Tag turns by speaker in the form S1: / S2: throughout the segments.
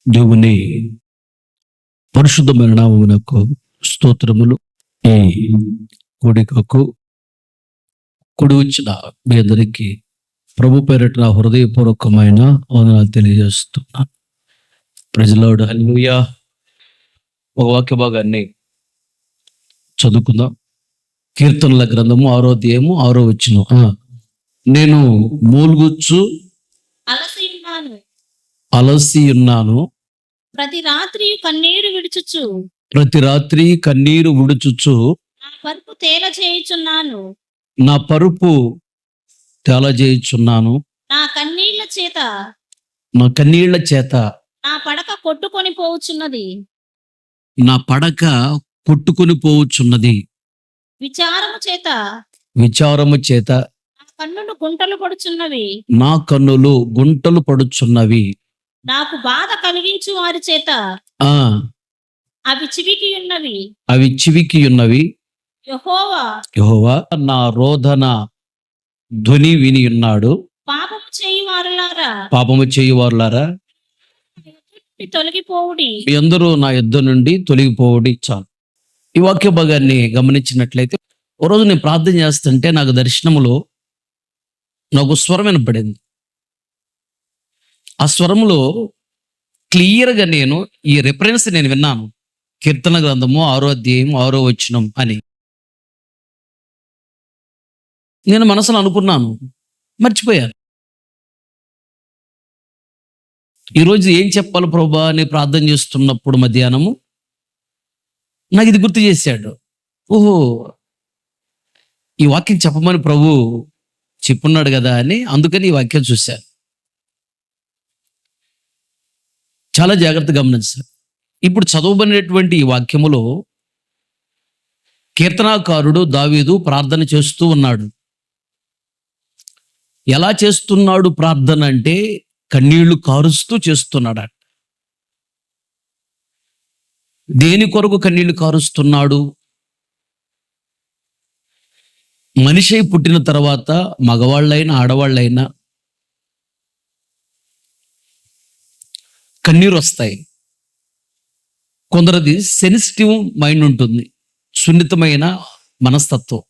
S1: దేవుని పరిశుద్ధమైన నామమునకు స్తోత్రములు. ఈ కూడికకు కూడి వచ్చిన మీ అందరికీ ప్రభు పేరిట నా హృదయపూర్వకమైన వందనాలు తెలియజేస్తున్నాను. Praise the lord. హల్లెలూయా. ఒక వాక్య భాగాన్ని చదువుకుందాం. కీర్తనల గ్రంథము 6వ అధ్యాయము 6వ వచనం. నేను మూలుగుచ్చు అలసి ఉన్నాను,
S2: ప్రతి రాత్రి కన్నీరు విడుచుచు
S1: ప్రతి రాత్రి కన్నీరు విడుచుచు
S2: నా పరుపు తేల చేయుచున్నాను.
S1: నా పరుపు తేలజేయుచున్నాను.
S2: నా కన్నీళ్ల చేత
S1: నా కన్నీళ్ల చేత
S2: నా పడక కొట్టుకొని పోవుచున్నది.
S1: నా పడక కొట్టుకుని పోవుచున్నది.
S2: విచారము చేత
S1: విచారము చేత
S2: నా కన్నులు గుంటలు పడుచున్నవి.
S1: నా కన్నులు గుంటలు పడుచున్నవి.
S2: నాకు బాధ కలిగించు వారి చేత
S1: ఆ
S2: అవి చివికి ఉన్నవి.
S1: అవి చివికి ఉన్నవి.
S2: యెహోవా
S1: యెహోవా నా రోదన ధ్వని విని ఉన్నాడు.
S2: పాపము చేయు వారులారా
S1: పాపము చేయువారులారా
S2: తొలగిపోవుడి.
S1: మీ అందరూ నా యుద్ధ నుండి తొలగిపోవడి. చాలు. ఈ వాక్య భాగాన్ని గమనించినట్లయితే, ఓ రోజు నేను ప్రార్థన చేస్తుంటే నాకు దర్శనములో నాకు స్వరం వినపడింది. ఆ స్వరంలో క్లియర్గా నేను ఈ రిఫరెన్స్ నేను విన్నాను. కీర్తన గ్రంథము 6వ అధ్యాయం 6వ వచనం అని నేను మనసులో అనుకున్నాను, మర్చిపోయాను. ఈరోజు ఏం చెప్పాలి ప్రభా అని ప్రార్థన చేస్తున్నప్పుడు మధ్యాహ్నము నాకు ఇది గుర్తు చేశాడు. ఓహో, ఈ వాక్యం చెప్పమని ప్రభు చెప్పున్నాడు కదా అని, అందుకని ఈ వాక్యం చూశాను. చాలా జాగ్రత్తగా గమనించారు. ఇప్పుడు చదవబడినటువంటి ఈ వాక్యములో కీర్తనాకారుడు దావీదు ప్రార్థన చేస్తూ ఉన్నాడు. ఎలా చేస్తున్నాడు ప్రార్థన అంటే కన్నీళ్లు కారుస్తూ చేస్తున్నాడు. దేని కొరకు కన్నీళ్లు కారుస్తున్నాడు? మనిషి పుట్టిన తర్వాత మగవాళ్ళైనా ఆడవాళ్ళైనా కన్నీరు వస్తాయి. కొందరిది సెన్సిటివ్ మైండ్ ఉంటుంది, సున్నితమైన మనస్తత్వం.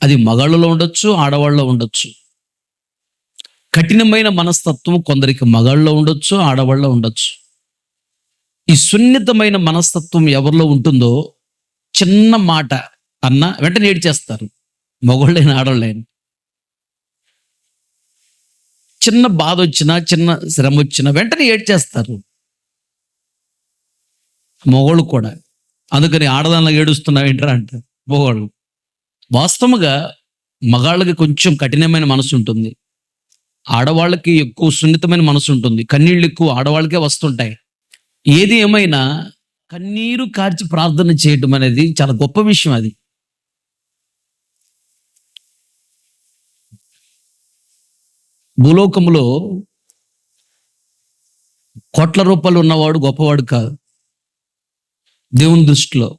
S1: అది మగాళ్ళలో ఉండొచ్చు, ఆడవాళ్ళలో ఉండొచ్చు. కఠినమైన మనస్తత్వం కొందరికి మగాళ్ళలో ఉండొచ్చు, ఆడవాళ్ళలో ఉండొచ్చు. ఈ సున్నితమైన మనస్తత్వం ఎవరిలో ఉంటుందో చిన్న మాట అన్న వెంటనే ఏడ్చేస్తారు, మగవాళ్ళైనా ఆడవాళ్ళైనా. చిన్న బాధ వచ్చినా, చిన్న శ్రమ వచ్చినా వెంటనే ఏడ్చేస్తారు మగవాళ్ళు కూడా. అందుకని ఆడదానిలో ఏడుస్తున్నావు ఏంట్రా అంటారు మగవాళ్ళు. వాస్తవంగా మగాళ్ళకి కొంచెం కఠినమైన మనసు ఉంటుంది, ఆడవాళ్ళకి ఎక్కువ సున్నితమైన మనసు ఉంటుంది. కన్నీళ్ళు ఎక్కువ ఆడవాళ్ళకే వస్తుంటాయి. ఏది ఏమైనా కన్నీరు కార్చి ప్రార్థన చేయటం అనేది చాలా గొప్ప విషయం. అది భూలోకంలో కోట్ల రూపాయలు ఉన్నవాడు గొప్పవాడు కాదు దేవుని దృష్టిలో.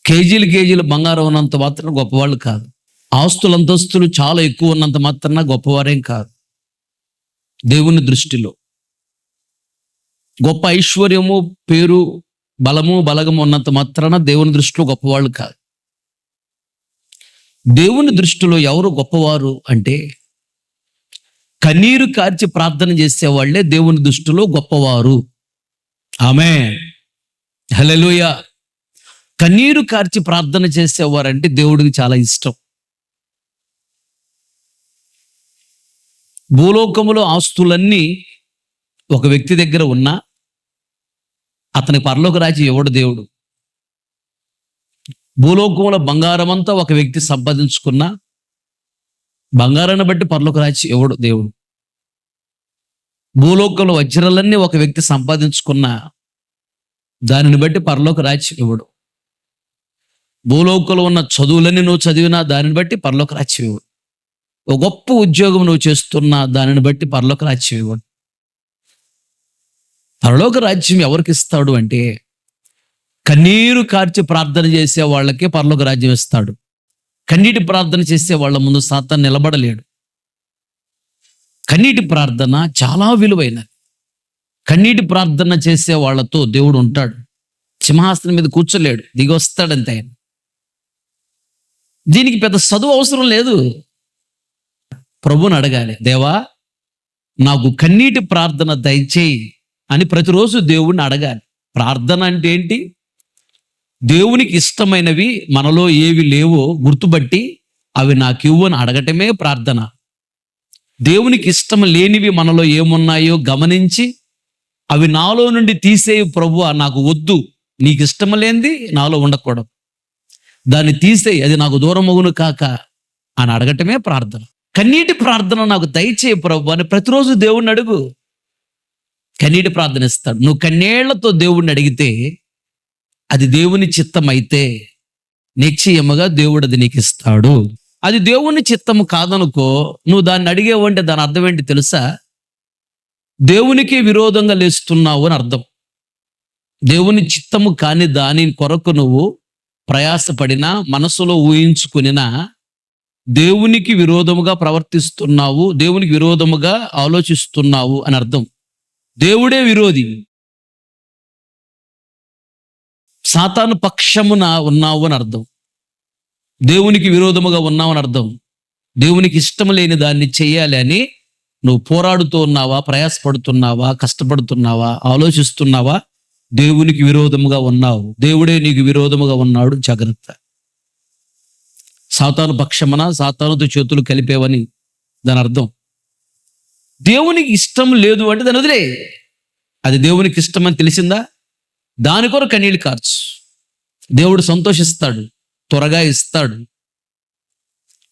S1: కేజీలు బంగారం ఉన్నంత మాత్రం గొప్పవాళ్ళు కాదు. ఆస్తులు అంతస్తులు చాలా ఎక్కువ ఉన్నంత మాత్రాన గొప్పవారేం కాదు దేవుని దృష్టిలో. గొప్ప ఐశ్వర్యము, పేరు, బలము, బలగము ఉన్నంత మాత్రాన దేవుని దృష్టిలో గొప్పవాళ్ళు కాదు. దేవుని దృష్టిలో ఎవరు గొప్పవారు అంటే కన్నీరు కార్చి ప్రార్థన చేసేవాళ్లే దేవుని దృష్టిలో గొప్పవారు. ఆమేన్. హల్లెలూయా. కన్నీరు కార్చి ప్రార్థన చేసేవారంటే దేవుడికి చాలా ఇష్టం. భూలోకములో ఆస్తులన్నీ ఒక వ్యక్తి దగ్గర ఉన్నా అతని పరలోక రాజ్యం ఎవడు దేవుడు. భూలోకంలో బంగారం అంతా ఒక వ్యక్తి సంపాదించుకున్నా బంగారాన్ని బట్టి పరలోక రాజ్యం ఎవడు దేవుడు. భూలోకంలో వజ్రాలన్నీ ఒక వ్యక్తి సంపాదించుకున్నా దానిని బట్టి పరలోక రాజ్యం ఎవడు. భూలోకంలో ఉన్న చదువులన్నీ నువ్వు చదివినా దానిని బట్టి పరలోక రాజ్యం ఇవ్వడు. ఒక గొప్ప ఉద్యోగం నువ్వు చేస్తున్నా దానిని బట్టి పరలోక రాజ్యం ఇవ్వడు. పరలోక రాజ్యం ఎవరికి ఇస్తాడు అంటే కన్నీరు కార్చి ప్రార్థన చేసే వాళ్ళకే పరలోక రాజ్యం ఇస్తాడు. కన్నీటి ప్రార్థన చేసే వాళ్ళ ముందు సాతాను నిలబడలేడు. కన్నీటి ప్రార్థన చాలా విలువైనది. కన్నీటి ప్రార్థన చేసే వాళ్ళతో దేవుడు ఉంటాడు. సింహాసనం మీద కూర్చోలేడు, దిగి వస్తాడంతే ఆయన. దీనికి పెద్ద చదువు అవసరం లేదు. ప్రభువుని అడగాలి, దేవా నాకు కన్నీటి ప్రార్థన దయచేయి అని ప్రతిరోజు దేవుణ్ణి అడగాలి. ప్రార్థన అంటే ఏంటి? దేవునికి ఇష్టమైనవి మనలో ఏవి లేవో గుర్తుపట్టి అవి నాకు ఇవ్వు అని అడగటమే ప్రార్థన. దేవునికి ఇష్టం లేనివి మనలో ఏమున్నాయో గమనించి అవి నాలో నుండి తీసేయి ప్రభువా, నాకు వద్దు, నీకు ఇష్టం లేనిది నాలో ఉండకూడదు, దాన్ని తీసేయి, అది నాకు దూరమగును కాక అని అడగటమే ప్రార్థన. కన్నీటి ప్రార్థన నాకు దయచేయి ప్రభు అని ప్రతిరోజు దేవుణ్ణి అడుగు. కన్నీటి ప్రార్థన ఇస్తాడు. నువ్వు కన్నీళ్లతో దేవుణ్ణి అడిగితే అది దేవుని చిత్తం అయితే నిశ్చయముగా దేవుడు అది నీకు ఇస్తాడు. అది దేవుని చిత్తము కాదనుకో, నువ్వు దాన్ని అడిగేవంటే దాని అర్థం ఏంటి తెలుసా? దేవునికి విరోధంగా లేస్తున్నావు అని అర్థం. దేవుని చిత్తము కాని దాని కొరకు నువ్వు ప్రయాసపడినా, మనసులో ఊహించుకునినా దేవునికి విరోధముగా ప్రవర్తిస్తున్నావు, దేవునికి విరోధముగా ఆలోచిస్తున్నావు అని అర్థం. దేవుడే విరోధి. సాతాను పక్షమున ఉన్నావు అని అర్థం. దేవునికి విరోధముగా ఉన్నావు అని అర్థం. దేవునికి ఇష్టం లేని దాన్ని చెయ్యాలి అని నువ్వు పోరాడుతూ ఉన్నావా, ప్రయాసపడుతున్నావా, కష్టపడుతున్నావా, ఆలోచిస్తున్నావా? దేవునికి విరోధముగా ఉన్నావు. దేవుడే నీకు విరోధముగా ఉన్నాడు, జాగ్రత్త. సాతాను పక్షమున సాతానుతో చేతులు కలిపేవని దాని అర్థం. దేవునికి ఇష్టం లేదు అంటే దాని వదిలే. అది దేవునికి ఇష్టం అని తెలిసిందా, దాని కొరకు కన్నీళ్ళు కార్చు. దేవుడు సంతోషిస్తాడు, త్వరగా ఇస్తాడు.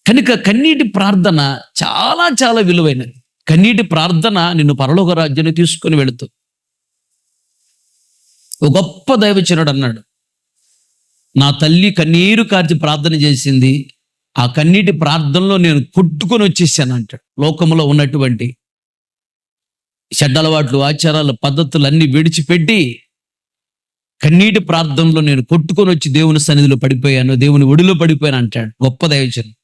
S1: కనుక కన్నీటి ప్రార్థన చాలా చాలా విలువైనది. కన్నీటి ప్రార్థన నిన్ను పరలోక రాజ్యాన్ని తీసుకొని వెళుతుంది. ఒక గొప్ప దైవజనుడు అన్నాడు, నా తల్లి కన్నీరు కార్చి ప్రార్థన చేసింది, ఆ కన్నీటి ప్రార్థనలో నేను కొట్టుకొని వచ్చేసాను అంటాడు. లోకంలో ఉన్నటువంటి చెడ్డలవాట్లు, ఆచారాలు, పద్ధతులు అన్ని విడిచిపెట్టి కన్నీటి ప్రార్థనలో నేను కొట్టుకొని వచ్చి దేవుని సన్నిధిలో పడిపోయాను, దేవుని ఒడిలో పడిపోయాను అంటాడు గొప్ప దైవజనుడు.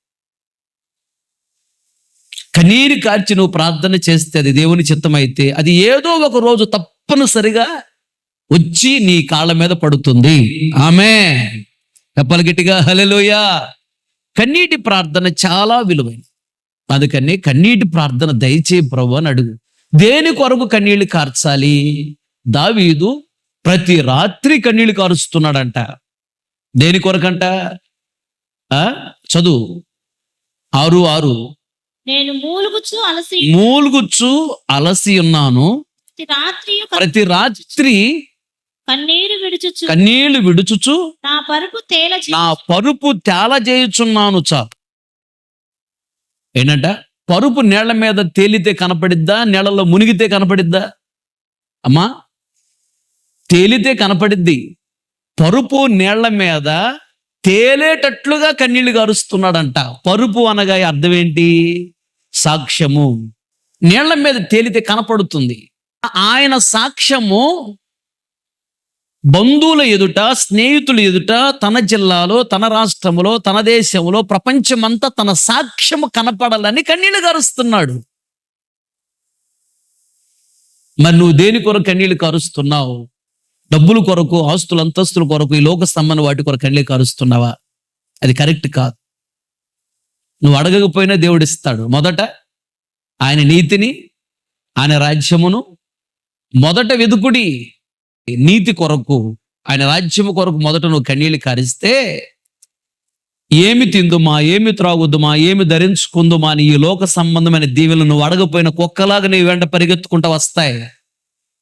S1: కన్నీరు కార్చి నువ్వు ప్రార్థన చేస్తే అది దేవుని చిత్తమైతే అది ఏదో ఒక రోజు తప్పనిసరిగా వచ్చి నీ కాళ్ళ మీద పడుతుంది. ఆమేన్. చెప్పాలి గట్టిగా హల్లెలూయా. కన్నీటి ప్రార్థన చాలా విలువైనది. అందుకని కన్నీటి ప్రార్థన దయచేయి ప్రభు అని అడుగు. దేని కొరకు కన్నీళ్లు కార్చాలి? దావీదు ప్రతి రాత్రి కన్నీళ్లు కారుస్తున్నాడంట. దేని కొరకంట? చదువు 6:6.
S2: నేను మూలుగుచ్చు అలసి
S1: ఉన్నాను, ప్రతి రాత్రి కన్నీళ్లు విడుచుచు నా పరుపు తేలజేయుచున్నాను. చాలు. ఏంటంట? పరుపు నీళ్ల మీద తేలితే కనపడిద్దా, నీళ్లలో మునిగితే కనపడిద్దా? అమ్మా, తేలితే కనపడిద్ది. పరుపు నీళ్ల మీద తేలేటట్లుగా కన్నీళ్లు గారుస్తున్నాడంట. పరుపు అనగా అర్థం ఏంటి? సాక్ష్యము. నీళ్ల మీద తేలితే కనపడుతుంది. ఆయన సాక్ష్యము బంధువుల ఎదుట, స్నేహితుల ఎదుట, తన జిల్లాలో, తన రాష్ట్రంలో, తన దేశంలో, ప్రపంచమంతా తన సాక్ష్యము కనపడాలని కన్నీళ్లు గారుస్తున్నాడు. మరి నువ్వు దేని కొరకు కన్నీళ్లు కారుస్తున్నావు? డబ్బుల కొరకు, ఆస్తులు, అంతస్తుల కొరకు, ఈ లోక సంబంధ వాటి కొరకు కన్నీళ్లు కారుస్తున్నావా? అది కరెక్ట్ కాదు. నువ్వు అడగకపోయినా దేవుడు ఇస్తాడు. మొదట ఆయన నీతిని, ఆయన రాజ్యమును మొదట వెదుకుడి. నీతి కొరకు, ఆయన రాజ్యము కొరకు మొదట నువ్వు కన్నీళ్లు కారిస్తే ఏమి తిందుమా, ఏమి త్రాగుదుమా, ఏమి ధరించుకుందుమా అని ఈ లోక సంబంధమైన దీవెనలు నువ్వు అడగపోయిన కుక్కలాగా నీ వెంట పరిగెత్తుకుంటూ వస్తాయి.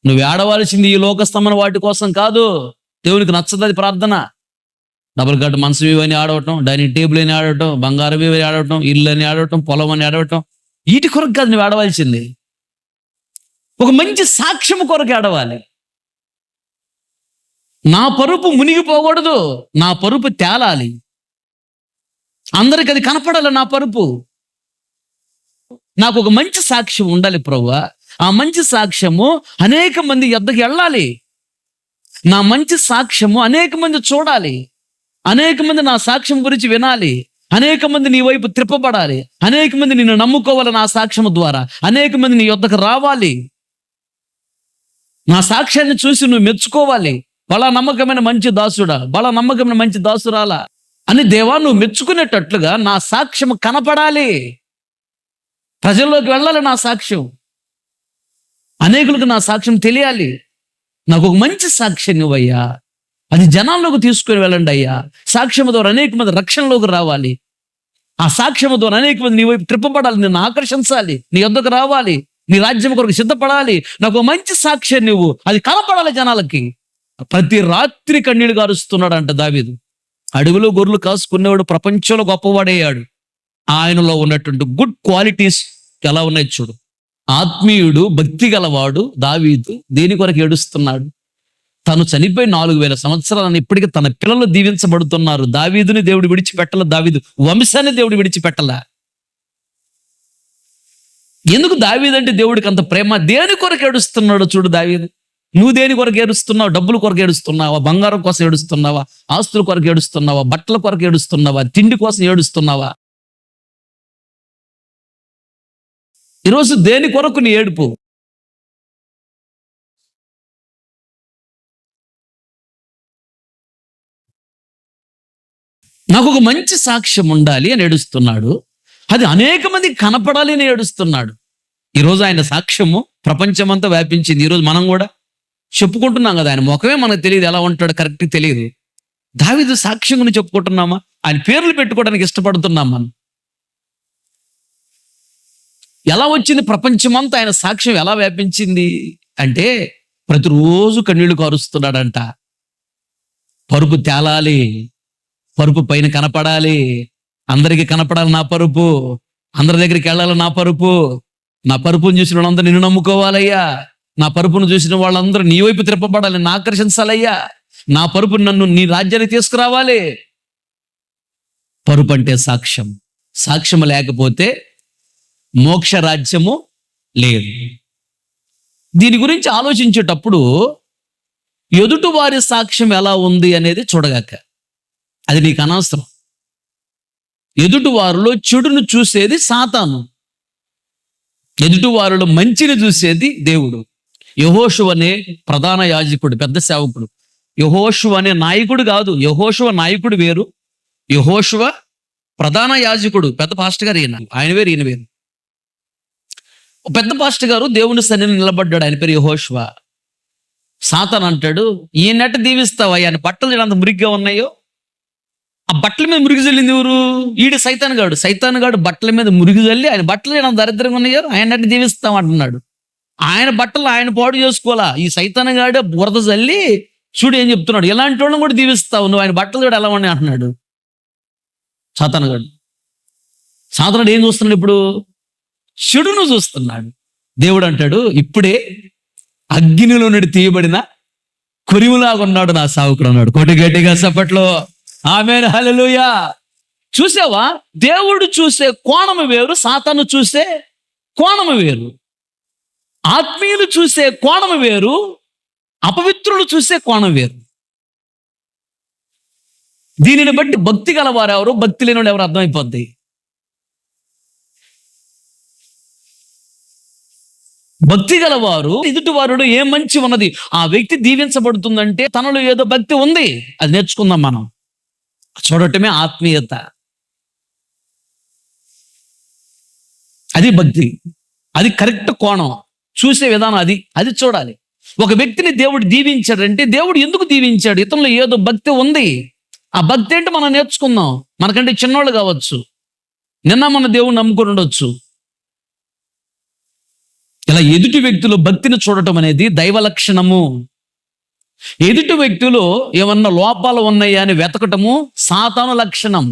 S1: నువ్వు ఆడవలసింది ఈ లోక సంబంధం వాటి కోసం కాదు. దేవునికి నచ్చదు ప్రార్థన. డబుల్ కట్ మనసు ఇవన్నీ ఆడవటం, డైనింగ్ టేబుల్ అని ఆడటం, బంగారం ఇవని ఆడటం, ఇల్లు అని ఆడటం, పొలం అని ఆడవటం, వీటి కొరకు కాదు నువ్వు ఆడవలసింది. ఒక మంచి సాక్ష్యం కొరకు ఆడవాలి. నా పరుపు మునిగిపోకూడదు, నా పరుపు తేలాలి, అందరికి అది కనపడాలి. నా పరుపు, నాకు ఒక మంచి సాక్ష్యం ఉండాలి ప్రభువా. ఆ మంచి సాక్ష్యము అనేక మంది యొద్దకు వెళ్ళాలి. నా మంచి సాక్ష్యము అనేక మంది చూడాలి, అనేక మంది నా సాక్ష్యం గురించి వినాలి, అనేక మంది నీ వైపు త్రిప్పబడాలి, అనేక మంది నిన్ను నమ్ముకోవాలి నా సాక్ష్యము ద్వారా, అనేక మంది నీ యొద్దకు రావాలి, నా సాక్ష్యాన్ని చూసి నువ్వు మెచ్చుకోవాలి. బలా నమ్మకమైన మంచి దాసుడా, బలా నమ్మకమైన మంచి దాసురాలా అని దేవా నువ్వు మెచ్చుకునేటట్లుగా నా సాక్ష్యం కనపడాలి, ప్రజల్లోకి వెళ్ళాలి నా సాక్ష్యం, అనేకులకు నా సాక్ష్యం తెలియాలి. నాకు ఒక మంచి సాక్ష్యం నువ్వయ్యా, అది జనాల్లోకి తీసుకుని వెళ్ళండి అయ్యా. సాక్ష్యం ద్వారా అనేక మంది రక్షణలోకి రావాలి, ఆ సాక్ష్యం ద్వారా అనేక మంది నీ వైపు త్రిప్పబడాలి, నిన్ను ఆకర్షించాలి, నీ యొద్దకు రావాలి, నీ రాజ్యం కొరకు సిద్ధపడాలి. నాకు ఒక మంచి సాక్ష్యం నువ్వు, అది కనపడాలి జనాలకి. ప్రతి రాత్రి కన్నీళ్లు గారుస్తున్నాడు అంట దావీదు. అడవిలో గొర్రెలు కాసుకునేవాడు ప్రపంచంలో గొప్పవాడయ్యాడు. ఆయనలో ఉన్నటువంటి గుడ్ క్వాలిటీస్ ఎలా ఉన్నాయి చూడు. ఆత్మీయుడు, భక్తి గలవాడు దావీదు దేని కొరకు ఏడుస్తున్నాడు? తను చనిపోయి 4000 సంవత్సరాలను ఇప్పటికీ తన పిల్లలు దీవించబడుతున్నారు. దావీదుని దేవుడు విడిచిపెట్టల, దావీదు వంశాన్ని దేవుడు విడిచిపెట్టల. ఎందుకు దావీదు అంటే దేవుడికి అంత ప్రేమ? దేని కొరకు ఏడుస్తున్నాడు చూడు దావీదు. నువ్వు దేని కొరకు ఏడుస్తున్నావు? డబ్బుల కొరకు ఏడుస్తున్నావా? బంగారం కోసం ఏడుస్తున్నావా? ఆస్తుల కొరకు ఏడుస్తున్నావా? బట్టల కొరకు ఏడుస్తున్నావా? తిండి కోసం ఏడుస్తున్నావా? ఈరోజు దేని కొరకు నీ ఏడుపు? నాకు ఒక మంచి సాక్ష్యం ఉండాలి అని ఏడుస్తున్నాడు, అది అనేక మందికి కనపడాలి అని ఏడుస్తున్నాడు. ఈరోజు ఆయన సాక్ష్యము ప్రపంచమంతా వ్యాపించింది. ఈరోజు మనం కూడా చెప్పుకుంటున్నాం కదా, ఆయన ముఖమే మనకు తెలియదు, ఎలా ఉంటాడు కరెక్ట్ తెలియదు. దావీదు సాక్ష్యం గురించి చెప్పుకుంటున్నామా? ఆయన పేర్లు పెట్టుకోవడానికి ఇష్టపడుతున్నాం మనం. ఎలా వచ్చింది ప్రపంచమంతా ఆయన సాక్ష్యం ఎలా వ్యాపించింది అంటే, ప్రతిరోజు కన్నీళ్లు కారుస్తున్నాడంట. పరుపు తేలాలి, పరుపు పైన కనపడాలి, అందరికీ కనపడాలి నా పరుపు, అందరి దగ్గరికి వెళ్ళాలి నా పరుపు, నా పరుపును చూసిన వాళ్ళందరూ నిన్ను నమ్ముకోవాలయ్యా, నా పరుపును చూసిన వాళ్ళందరూ నీ వైపు త్రిప్పబడాలి, నిన్ను ఆకర్షించాలయ్యా, నా పరుపు నన్ను నీ రాజ్యానికి తీసుకురావాలి. పరుపు అంటే సాక్ష్యం. సాక్ష్యం లేకపోతే మోక్ష రాజ్యము లేదు. దీని గురించి ఆలోచించేటప్పుడు ఎదుటి వారి సాక్ష్యం ఎలా ఉంది అనేది చూడగాక, అది నీకు అనవసరం. ఎదుటి వారిలో చెడును చూసేది సాతాను, ఎదుటి వారిలో మంచిని చూసేది దేవుడు. యెహోషువ అనే ప్రధాన యాజకుడు, పెద్ద సేవకుడు, యెహోషువ అనే నాయకుడు కాదు. యెహోషువ నాయకుడు వేరు, యెహోషువ ప్రధాన యాజకుడు, పెద్ద పాస్టర్ గారు ఈయన, ఆయన వేరు ఈయన వేరు. పెద్ద పాస్టర్ గారు దేవుని సన్నిధిలో నిలబడ్డాడు, ఆయన పేరు యెహోషువ. సాతాను అంటాడు, ఈయనట్టు దీవిస్తావా, ఆయన బట్టలు ఎంత మురిగ్గా ఉన్నాయో, ఆ బట్టల మీద మురిగి చల్లింది ఎవరు? ఈడు సైతాను గాడు బట్టల మీద మురిగి చల్లి ఆయన బట్టలు ఎంత దరిద్రంగా ఉన్నాయో ఆయనట్టు దీవిస్తాం అంటున్నాడు. ఆయన బట్టలు ఆయన పాడు చేసుకోవాలా, ఈ సైతాను గాడు బురద చల్లి చూడు ఏం చెప్తున్నాడు, ఎలాంటి వాళ్ళని కూడా దీవిస్తావు నువ్వు, ఆయన బట్టలు కూడా ఎలా ఉన్నాయి అంటున్నాడు సాతాను గాడు. సాతానుడు ఏం చూస్తున్నాడు ఇప్పుడు? చెడును చూస్తున్నాడు. దేవుడు అంటాడు, ఇప్పుడే అగ్నిలో నుండి తీయబడిన కొరిములాగా ఉన్నాడు నా సావుకుడు అన్నాడు. కొట్టి గట్టిగా సప్పట్లో ఆమేన్, హల్లెలూయా. చూసావా, దేవుడు చూసే కోణము వేరు, సాతాను చూసే కోణము వేరు. ఆత్మీయులు చూసే కోణము వేరు, అపవిత్రులు చూసే కోణం వేరు. దీనిని బట్టి భక్తి గలవారు ఎవరు, భక్తి లేని వాళ్ళు ఎవరు అర్థమైపోద్ది. భక్తి గలవారు ఎదుటివారుడు ఏం మంచి ఉన్నది, ఆ వ్యక్తి దీవించబడుతుందంటే తనలో ఏదో భక్తి ఉంది, అది నేర్చుకుందాం మనం. చూడటమే ఆత్మీయత, అది భక్తి, అది కరెక్ట్ కోణం, చూసే విధానం అది చూడాలి. ఒక వ్యక్తిని దేవుడు దీవించాడంటే దేవుడు ఎందుకు దీవించాడు? ఇతనిలో ఏదో భక్తి ఉంది, ఆ భక్తి ఏంటి మనం నేర్చుకుందాం. మనకంటే చిన్నోళ్ళు కావచ్చు, నిన్న మన దేవుడిని నమ్ముకొని ఉండొచ్చు. ఇలా ఎదుటి వ్యక్తిలో భక్తిని చూడటం అనేది దైవ లక్షణము. ఎదుటి వ్యక్తిలో ఏమన్నా లోపాలు ఉన్నాయా అని వెతకటము సాతాను లక్షణం.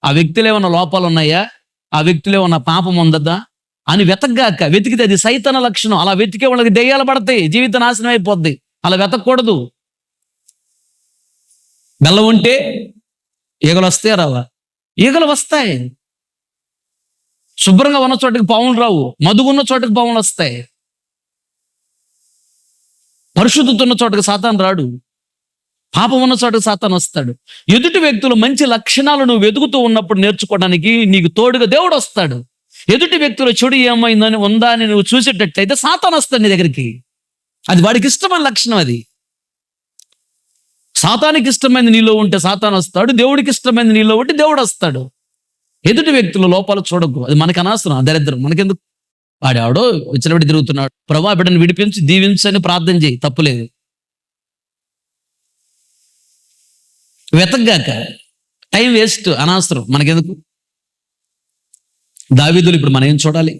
S1: ఆ వ్యక్తిలో ఏమన్నా లోపాలు ఉన్నాయా, ఆ వ్యక్తిలో ఏమన్నా పాపం ఉందదా అని వెతకగాక, వెతికితే అది సైతాన లక్షణం. అలా వెతికే వాళ్ళకి దెయ్యాలు పడతాయి, జీవిత నాశనం అయిపోద్ది. అలా వెతకూడదు. బెల్లం ఉంటే ఈగలు వస్తాయి రావా? ఈగలు వస్తాయి. శుభ్రంగా ఉన్న చోటకి పాములు రావు, మధుగున్న చోటకి పాములు వస్తాయి. పరిశుద్ధత ఉన్న చోటకి సాతాను రాడు. పాపం ఉన్న చోట సాతాను వస్తాడు. ఎదుటి వ్యక్తులు మంచి లక్షణాలు నువ్వు వెతుకుతూ ఉన్నప్పుడు నేర్చుకోవడానికి నీకు తోడుగా దేవుడు వస్తాడు. ఎదుటి వ్యక్తులు చెడు ఏమైందని ఉందా అని నువ్వు చూసేటట్లయితే సాతాను వస్తాడు నీ దగ్గరికి. అది వాడికి ఇష్టమైన లక్షణం. అది సాతానికి ఇష్టమైనది నీలో ఉంటే సాతాను వస్తాడు, దేవుడికి ఇష్టమైనది నీలో ఉంటే దేవుడు వస్తాడు. ఎదుటి వ్యక్తుల లోపాలు చూడకు, అది మనకు అనవసరం, ఆ దరిద్రం మనకెందుకు. వాడెవడో విచ్చలవిడి తిరుగుతున్నాడు, ప్రభా బిడ్డను విడిపించి దీవించని ప్రార్థన చేయి, తప్పులేదు. వెతగ్గాక టైం వేస్ట్, అనవసరం, మనకెందుకు. దావీదులు ఇప్పుడు మనం ఏం చూడాలి?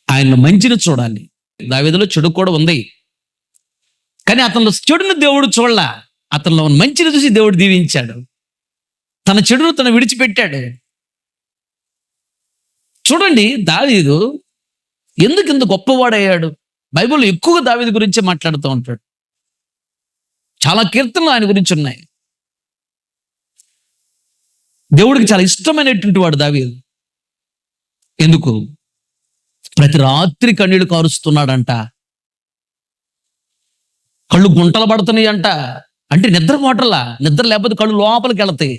S1: ఆయన మంచిని చూడాలి. దావీదులో చెడు కూడా ఉంది, కానీ అతనిలో చెడును దేవుడు చూడలా. అతనిలో ఉన్న మంచిని చూసి దేవుడు దీవించాడు. తన చెడును తను విడిచిపెట్టాడు. చూడండి దావీదు ఎందుకు ఇంత గొప్పవాడయ్యాడు. బైబిల్లో ఎక్కువగా దావీదు గురించే మాట్లాడుతూ ఉంటాడు. చాలా కీర్తనలు ఆయన గురించి ఉన్నాయి. దేవుడికి చాలా ఇష్టమైనటువంటి వాడు దావీదు. ఎందుకు? ప్రతి రాత్రి కన్నీళ్లు కారుస్తున్నాడంట, కళ్ళు గుంటలు పడుతున్నాయి అంట. అంటే నిద్ర పోటలా, నిద్ర లేకపోతే కళ్ళు లోపలికి వెళతాయి.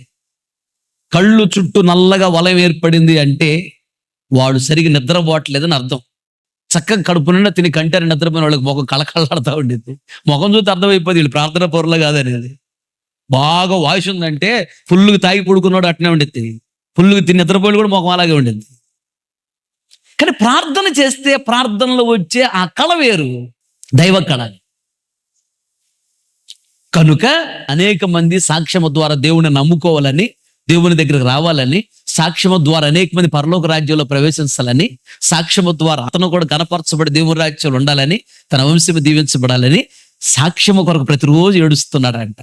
S1: కళ్ళు చుట్టూ నల్లగా వలయం ఏర్పడింది అంటే వాడు సరిగ్గా నిద్రపోవట్లేదని అర్థం. చక్కగా కడుపు నిండా తిని కంటారు నిద్రపోయిన వాళ్ళకి ముఖం కళకళలాడుతూ ఉండేది. ముఖం చూస్తే అర్థమైపోయింది వీళ్ళు ప్రార్థన పౌరులు కాదనేది. బాగా వాయిస్ ఉందంటే ఫుల్గా తాగి పడుకున్నాడు అట్నే ఉండేది, ఫుల్గా తిని నిద్రపోయి కూడా ముఖం అలాగే ఉండేది. కానీ ప్రార్థన చేస్తే ప్రార్థనలో వచ్చే ఆ కళ వేరు, దైవ కళ. కనుక అనేక మంది సాక్ష్యము ద్వారా దేవుని నమ్ముకోవాలని, దేవుని దగ్గరకు రావాలని, సాక్ష్యము ద్వారా అనేక మంది పరలోక రాజ్యంలో ప్రవేశించాలని, సాక్ష్యము ద్వారా అతను కూడా కనపరచబడి దేవుని రాజ్యంలో ఉండాలని, తన వంశము దీవించబడాలని సాక్ష్యము కొరకు ప్రతిరోజు ఏడుస్తున్నాడంట.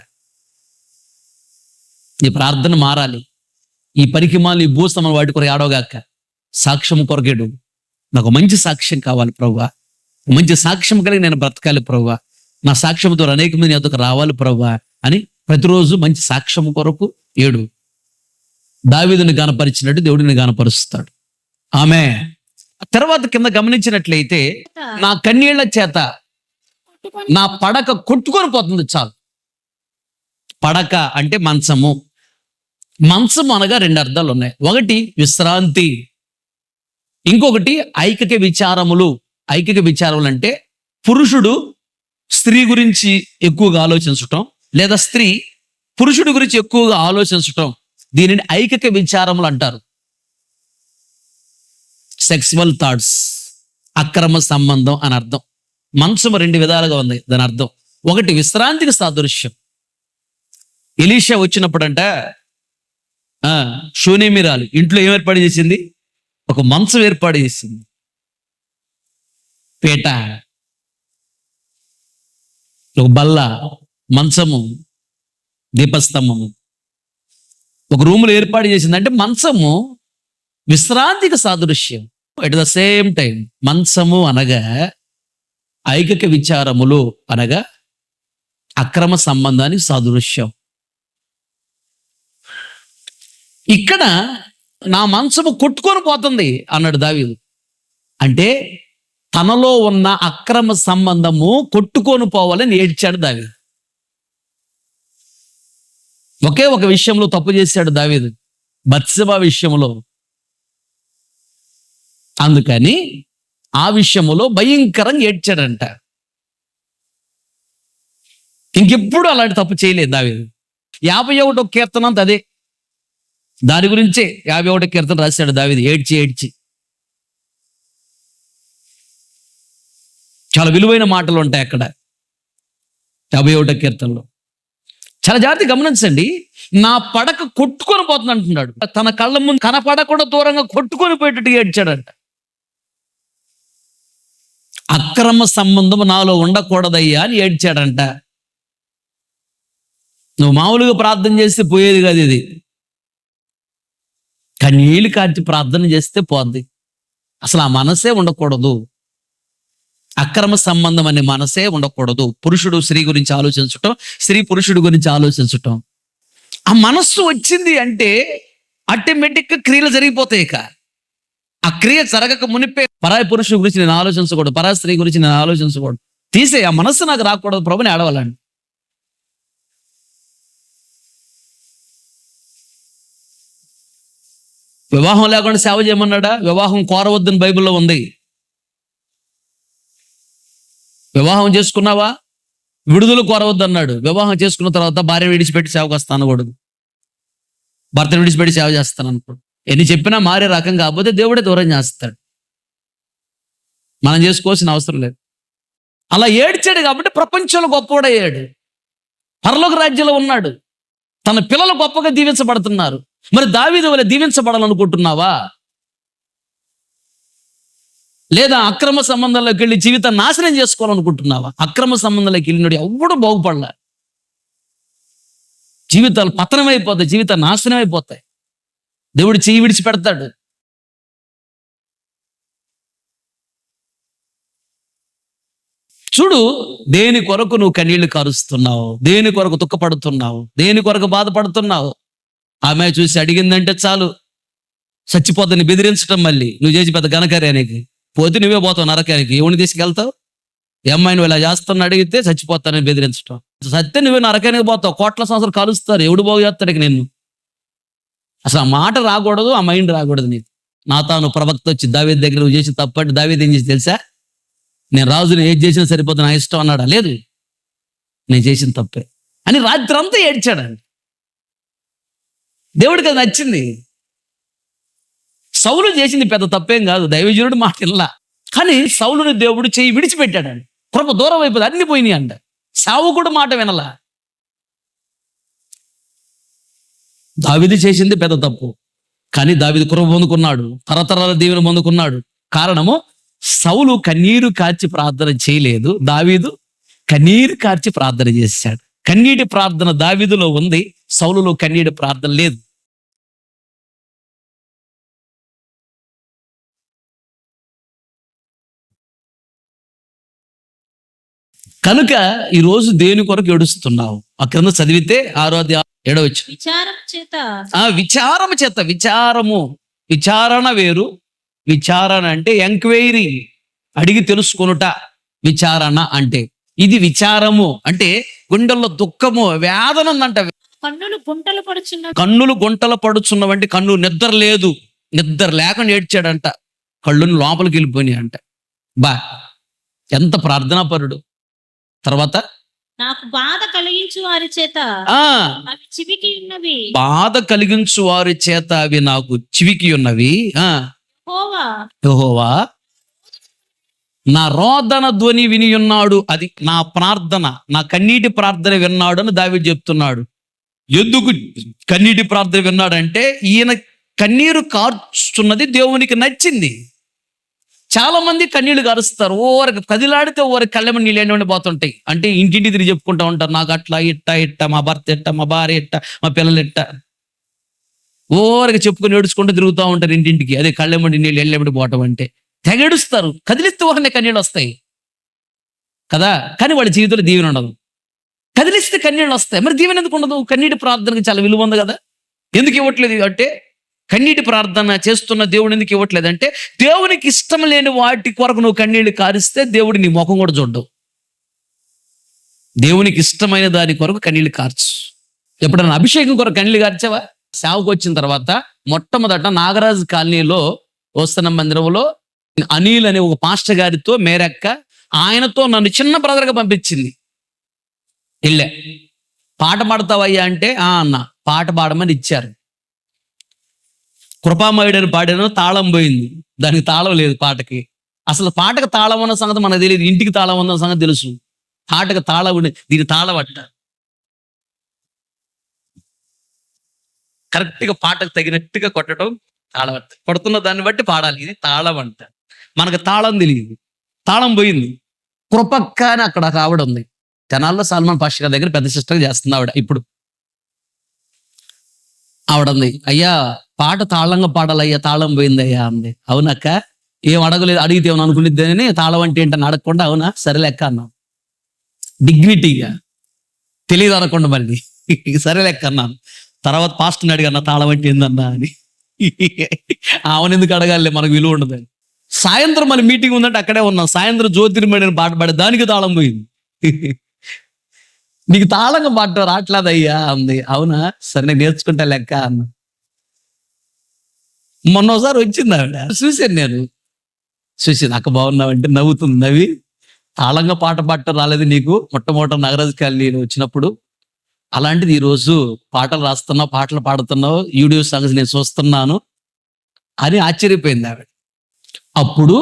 S1: ఈ ప్రార్థన మారాలి. ఈ పరికిమాలు, ఈ భూస్తమలు వాటి కొరకు ఆడవగాక సాక్ష్యము కొరకేడు. నాకు మంచి సాక్ష్యం కావాలి ప్రభువా, మంచి సాక్ష్యం కలిగి నేను బ్రతకాలి ప్రభువా, నా సాక్ష్యం ద్వారా అనేక మంది ఎదుకు రావాలి ప్రభువా అని ప్రతిరోజు మంచి సాక్ష్యం కొరకు ఏడు. దావీదుని గానపరిచినట్టు దేవుడిని గానపరుస్తాడు. ఆమె తర్వాత కింద గమనించినట్లయితే, నా కన్నీళ్ల చేత నా పడక కొట్టుకొని పోతుంది. చాలు. పడక అంటే మంచము. మంచము అనగా రెండు అర్థాలు ఉన్నాయి. ఒకటి విశ్రాంతి, ఇంకొకటి ఐకిక విచారములు. ఐకిక విచారములు అంటే పురుషుడు స్త్రీ గురించి ఎక్కువగా ఆలోచించటం, లేదా స్త్రీ పురుషుడి గురించి ఎక్కువగా ఆలోచించటం. దీనిని ఐకిక విచారములు అంటారు. సెక్సువల్ థాట్స్, అక్రమ సంబంధం అని అర్థం. మంచము రెండు విధాలుగా ఉంది దాని అర్థం. ఒకటి విశ్రాంతికి సాదృశ్యం. ఎలీషా వచ్చినప్పుడంట షూనేమిరాలు ఇంట్లో ఏం ఏర్పాటు చేసింది? ఒక మంచం ఏర్పాటు చేసింది. పీట, ఒక బల్ల, మంచము, దీపస్తంభము ఒక రూములో ఏర్పాటు చేసింది. అంటే మంచము విశ్రాంతికి సాదృశ్యం. ఎట్ ద సేమ్ టైం మంచము అనగా ఐకిక విచారములు అనగా అక్రమ సంబంధానికి సాదృశ్యం. ఇక్కడ నా మంచము కొట్టుకొని పోతుంది అన్నాడు దావీదు. అంటే తనలో ఉన్న అక్రమ సంబంధము కొట్టుకొని పోవాలని ఏడ్చాడు దావీదు. ఒకే ఒక విషయంలో తప్పు చేశాడు దావీదు, బత్షెబా విషయంలో. అందుకని ఆ విషయములో భయంకరంగా ఏడ్చాడంట. ఇంకెప్పుడు అలాంటి తప్పు చేయలేదు దావీదు. 51వ కీర్తన అంత అదే, దాని గురించే 51వ కీర్తన రాశాడు దావీదు, ఏడ్చి ఏడ్చి. చాలా విలువైన మాటలు ఉంటాయి అక్కడ 51వ కీర్తనలో. చాలా జాగ్రత్తగా గమనించండి. నా పడక కొట్టుకొని పోతుంది అంటున్నాడు. తన కళ్ళ ముందు కనపడకుండా దూరంగా కొట్టుకొని పోయేటట్టు ఏడ్చాడంట. అక్రమ సంబంధం నాలో ఉండకూడదయ్యా అని ఏడ్చాడంట. నువ్వు మామూలుగా ప్రార్థన చేస్తే పోయేది కాదు ఇది. కన్నీళ్ళు కార్చి ప్రార్థన చేస్తే పోద్ది. అసలు ఆ మనసే ఉండకూడదు. అక్రమ సంబంధం అనే మనసే ఉండకూడదు. పురుషుడు స్త్రీ గురించి ఆలోచించటం, స్త్రీ పురుషుడు గురించి ఆలోచించటం. ఆ మనస్సు వచ్చింది అంటే ఆటోమేటిక్గా క్రియలు జరిగిపోతాయి. ఇక ఆ క్రియ జరగక మునిపే పరాయి పురుషుడి గురించి నేను ఆలోచించకూడదు, పరాయి స్త్రీ గురించి నేను ఆలోచించకూడదు. తీసే ఆ మనస్సు నాకు రాకూడదు ప్రభుని ఆడవాలండి. వివాహం లేకుండా సేవ చేయమన్నాడా? వివాహం కోరవద్దని బైబిల్లో ఉంది. వివాహం చేసుకున్నావా, విడుదల కోరవద్దు అన్నాడు. వివాహం చేసుకున్న తర్వాత భార్య విడిచిపెట్టి సేవకు వస్తాను కూడదు, భర్తను విడిచిపెట్టి సేవ చేస్తాను అనుకోడు. ఎన్ని చెప్పినా మారే రకం కాకపోతే దేవుడే దూరం చేస్తాడు. మనం చేసుకోవాల్సిన అవసరం లేదు. అలా ఏడ్చాడు కాబట్టి ప్రపంచంలో గొప్పవాడయ్యాడు, పరలోక రాజ్యంలో ఉన్నాడు. తన పిల్లలు గొప్పగా దీవించబడుతున్నారు. మరి దావీదు వలె దీవించబడాలనుకుంటున్నావా? లేదా అక్రమ సంబంధాల్లోకి వెళ్ళి జీవితాన్ని నాశనం చేసుకోవాలనుకుంటున్నావా? అక్రమ సంబంధాల్లోకి వెళ్ళినోడు ఎవడు బాగుపడలే. జీవితాలు పతనం అయిపోతాయి, జీవితాలు నాశనం అయిపోతాయి. దేవుడు చెయ్యి విడిచిపెడతాడు. చూడు, దేని కొరకు నువ్వు కన్నీళ్లు కారుస్తున్నావు, దేని కొరకు దుఃఖపడుతున్నావు, దేని కొరకు బాధపడుతున్నావు. ఆమె చూసి అడిగిందంటే చాలు, చచ్చిపోతాన్ని బెదిరించటం. మళ్ళీ నువ్వు చేసి పెద్ద ఘనకార్యానికి పోతే నువ్వే పోతావు నరకానికి. ఎవరిని తీసుకెళ్తావు? ఈ అమ్మాయి నువ్వు ఇలా చేస్తున్నా అడిగితే చచ్చిపోతానని బెదిరించటం. సత్తే నువ్వే నరకానికి పోతావు. కోట్ల సంవత్సరాలు కాలుస్తారు. ఎవడు బాగు చేస్తాడు ఇక నిన్ను? అసలు ఆ మాట రాకూడదు, ఆ మైండ్ రాకూడదు నీకు. నాతాను ప్రవక్త వచ్చి దావీదు దగ్గర నువ్వు చేసి తప్పంటే దావీదు ఏం చేసి తెలుసా? నేను రాజుని ఏది చేసినా సరిపోతుంది, నా ఇష్టం అన్నాడా? లేదు, నేను చేసిన తప్పే అని రాత్రి అంతా ఏడ్చాడండి. దేవుడికి అది నచ్చింది. సౌలు చేసింది పెద్ద తప్పేం కాదు, దైవజనుడు మాట ఇలా. కానీ సౌలుని దేవుడు చెయ్యి విడిచిపెట్టాడండి. కృప దూరం అయిపోయింది, అన్ని పోయినాయి అంట. సావుకుడు మాట వినలా. దావీదు చేసింది పెద్ద తప్పు, కానీ దావీదు కృప పొందుకున్నాడు, తరతరాల దీవెన పొందుకున్నాడు. కారణము, సౌలు కన్నీరు కార్చి ప్రార్థన చేయలేదు, దావీదు కన్నీరు కార్చి ప్రార్థన చేశాడు. కన్నీటి ప్రార్థన దావీదులో ఉంది, సౌలులో కన్నీటి ప్రార్థన లేదు. కనుక ఈరోజు దేని కొరకు ఏడుస్తున్నావు? ఆ క్రింద చదివితే 6వ వచనం.
S2: విచారం చేత
S1: విచారము చేత. విచారము, విచారణ వేరు. విచారణ అంటే ఎంక్వైరీ, అడిగి తెలుసుకొనుట. విచారణ అంటే ఇది. విచారము అంటే గుండెల్లో దుఃఖము, వేదన ఉందంట.
S2: కన్నులు గుంటలు పడుచున్న
S1: కన్నులు గుంటలు పడుచున్నవంటే కన్ను నిద్ర లేదు, నిద్ర లేకుండా ఏడ్చాడంట. కళ్ళుని లోపలికి వెళ్ళిపోయినాయి అంట. బా, ఎంత ప్రార్థనాపరుడు. తర్వాత
S2: నాకు బాధ కలిగించు వారి చేత అవి చివికి ఉన్నవి.
S1: బాధ కలిగించు వారి చేత అవి నాకు చివికి ఉన్నవి. యెహోవా నా రోదన ధ్వని విని ఉన్నాడు. అది నా ప్రార్థన, నా కన్నీటి ప్రార్థన విన్నాడు అని దావీదు చెప్తున్నాడు. ఎందుకు కన్నీటి ప్రార్థన విన్నాడంటే ఈయన కన్నీరు కార్చున్నది దేవునికి నచ్చింది. చాలా మంది కన్నీళ్లు కారుస్తారు, ఓరికి కదిలాడితే ఓరికి కళ్ళెమ నీళ్ళు ఎండి పోతుంటాయి. అంటే ఇంటింటి తిరిగి చెప్పుకుంటూ ఉంటారు, నాకు అట్లా ఇట్ట మా భర్త ఇట్ట, మా భార్య ఇట్ట, మా పిల్లలు ఇట్ట. ఓరికి చెప్పుకొని ఏడుచుకుంటూ తిరుగుతూ ఉంటారు ఇంటింటికి. అదే కళ్ళెమ్మడి నీళ్ళు ఎల్లెమ్మడి పోవటం అంటే. తెగేడుస్తారు, కదిలిస్తే ఒకనే కన్నీళ్ళు వస్తాయి కదా. కానీ వాళ్ళ జీవితంలో దీవెన ఉండదు. కదిలిస్తే కన్నీళ్ళు వస్తాయి, మరి దీవెన ఎందుకు ఉండదు? కన్నీటి ప్రార్థనకి చాలా విలువ ఉంది కదా. ఎందుకు ఇవ్వట్లేదు అంటే, కన్నీటి ప్రార్థన చేస్తున్న దేవుడు ఎందుకు ఇవ్వట్లేదు అంటే, దేవునికి ఇష్టం లేని వాటి కొరకు నువ్వు కన్నీళ్లు కారిస్తే దేవుడు నీ ముఖం కూడా చూడ్డు. దేవునికి ఇష్టమైన దాని కొరకు కన్నీళ్లు కార్చు. ఎప్పుడన్నా అభిషేకం కొరకు కన్నీళ్లు కార్చావా? సేవకు వచ్చిన తర్వాత మొట్టమొదట నాగరాజు కాలనీలో వస్తున్న మందిరంలో అనిల్ అనే ఒక పాస్టర్ గారితో మేరక్క, ఆయనతో నన్ను చిన్న బ్రదర్గా పంపించింది. వెళ్ళా, పాట పాడతావయ్యా అంటే అన్న పాట పాడమని ఇచ్చారు. కృపామయుడని పాడాను, తాళం పోయింది, దానికి తాళం లేదు పాటకి. అసలు పాటకు తాళం ఉన్న సంగతి మనకు తెలియదు, ఇంటికి తాళం ఉన్న సంగతి తెలుసు. పాటకు తాళం ఉండే, దీని తాళం అంట. కరెక్ట్గా పాటకు తగినట్టుగా కొట్టడం తాళం అంట. కొడుతున్న దాన్ని బట్టి పాడాలి, ఇది తాళం అంట. మనకు తాళం తెలియదు, తాళం పోయింది. కృపక్క అని అక్కడ ఒక ఆవిడ ఉంది, తెనాల్లో సల్మాన్ పాషా గారి దగ్గర పెద్ద సిస్టర్ చేస్తుంది ఆవిడ. ఇప్పుడు ఆవిడ ఉంది, అయ్యా పాట తాళంగా పాడాలయ్యా, తాళం పోయిందయ్యా అంది. అవునక్క, ఏం అడగలేదు, అడిగితే ఏమని అనుకునేది, తాళం అంటే ఏంటని అడగకుండా అవునా సరే లెక్క అన్నాం డిగ్నిటీగా, తెలియదు అనకుండా మళ్ళీ సరే లెక్క అన్నాను. తర్వాత పాస్టర్ని అడిగన్నా తాళం అంటే ఏందన్నా అని. ఆమెను ఎందుకు అడగాలి, మనకు విలువ ఉండదని. సాయంత్రం మళ్ళీ మీటింగ్ ఉందంటే అక్కడే ఉన్నాం. సాయంత్రం జ్యోతిర్మణి పాట పాడే, దానికి తాళం పోయింది. నీకు తాళంగా పాట రావట్లేదయ్యా అంది. అవునా సరే నేను నేర్చుకుంటా లెక్క అన్న. మొన్న ఒకసారి వచ్చింది ఆవిడ, చూశాను నేను. చూసింది, అక్క బాగున్నావంటే నవ్వుతుంది. నవ్వి, తాళంగా పాట పాడటం రాలేదు నీకు మొట్టమొదట నగరాజ్ కాలనీలో వచ్చినప్పుడు, అలాంటిది ఈరోజు పాటలు రాస్తున్నావు, పాటలు పాడుతున్నావు, యూడియో సాంగ్స్ నేను చూస్తున్నాను అని ఆశ్చర్యపోయింది ఆవిడ. అప్పుడు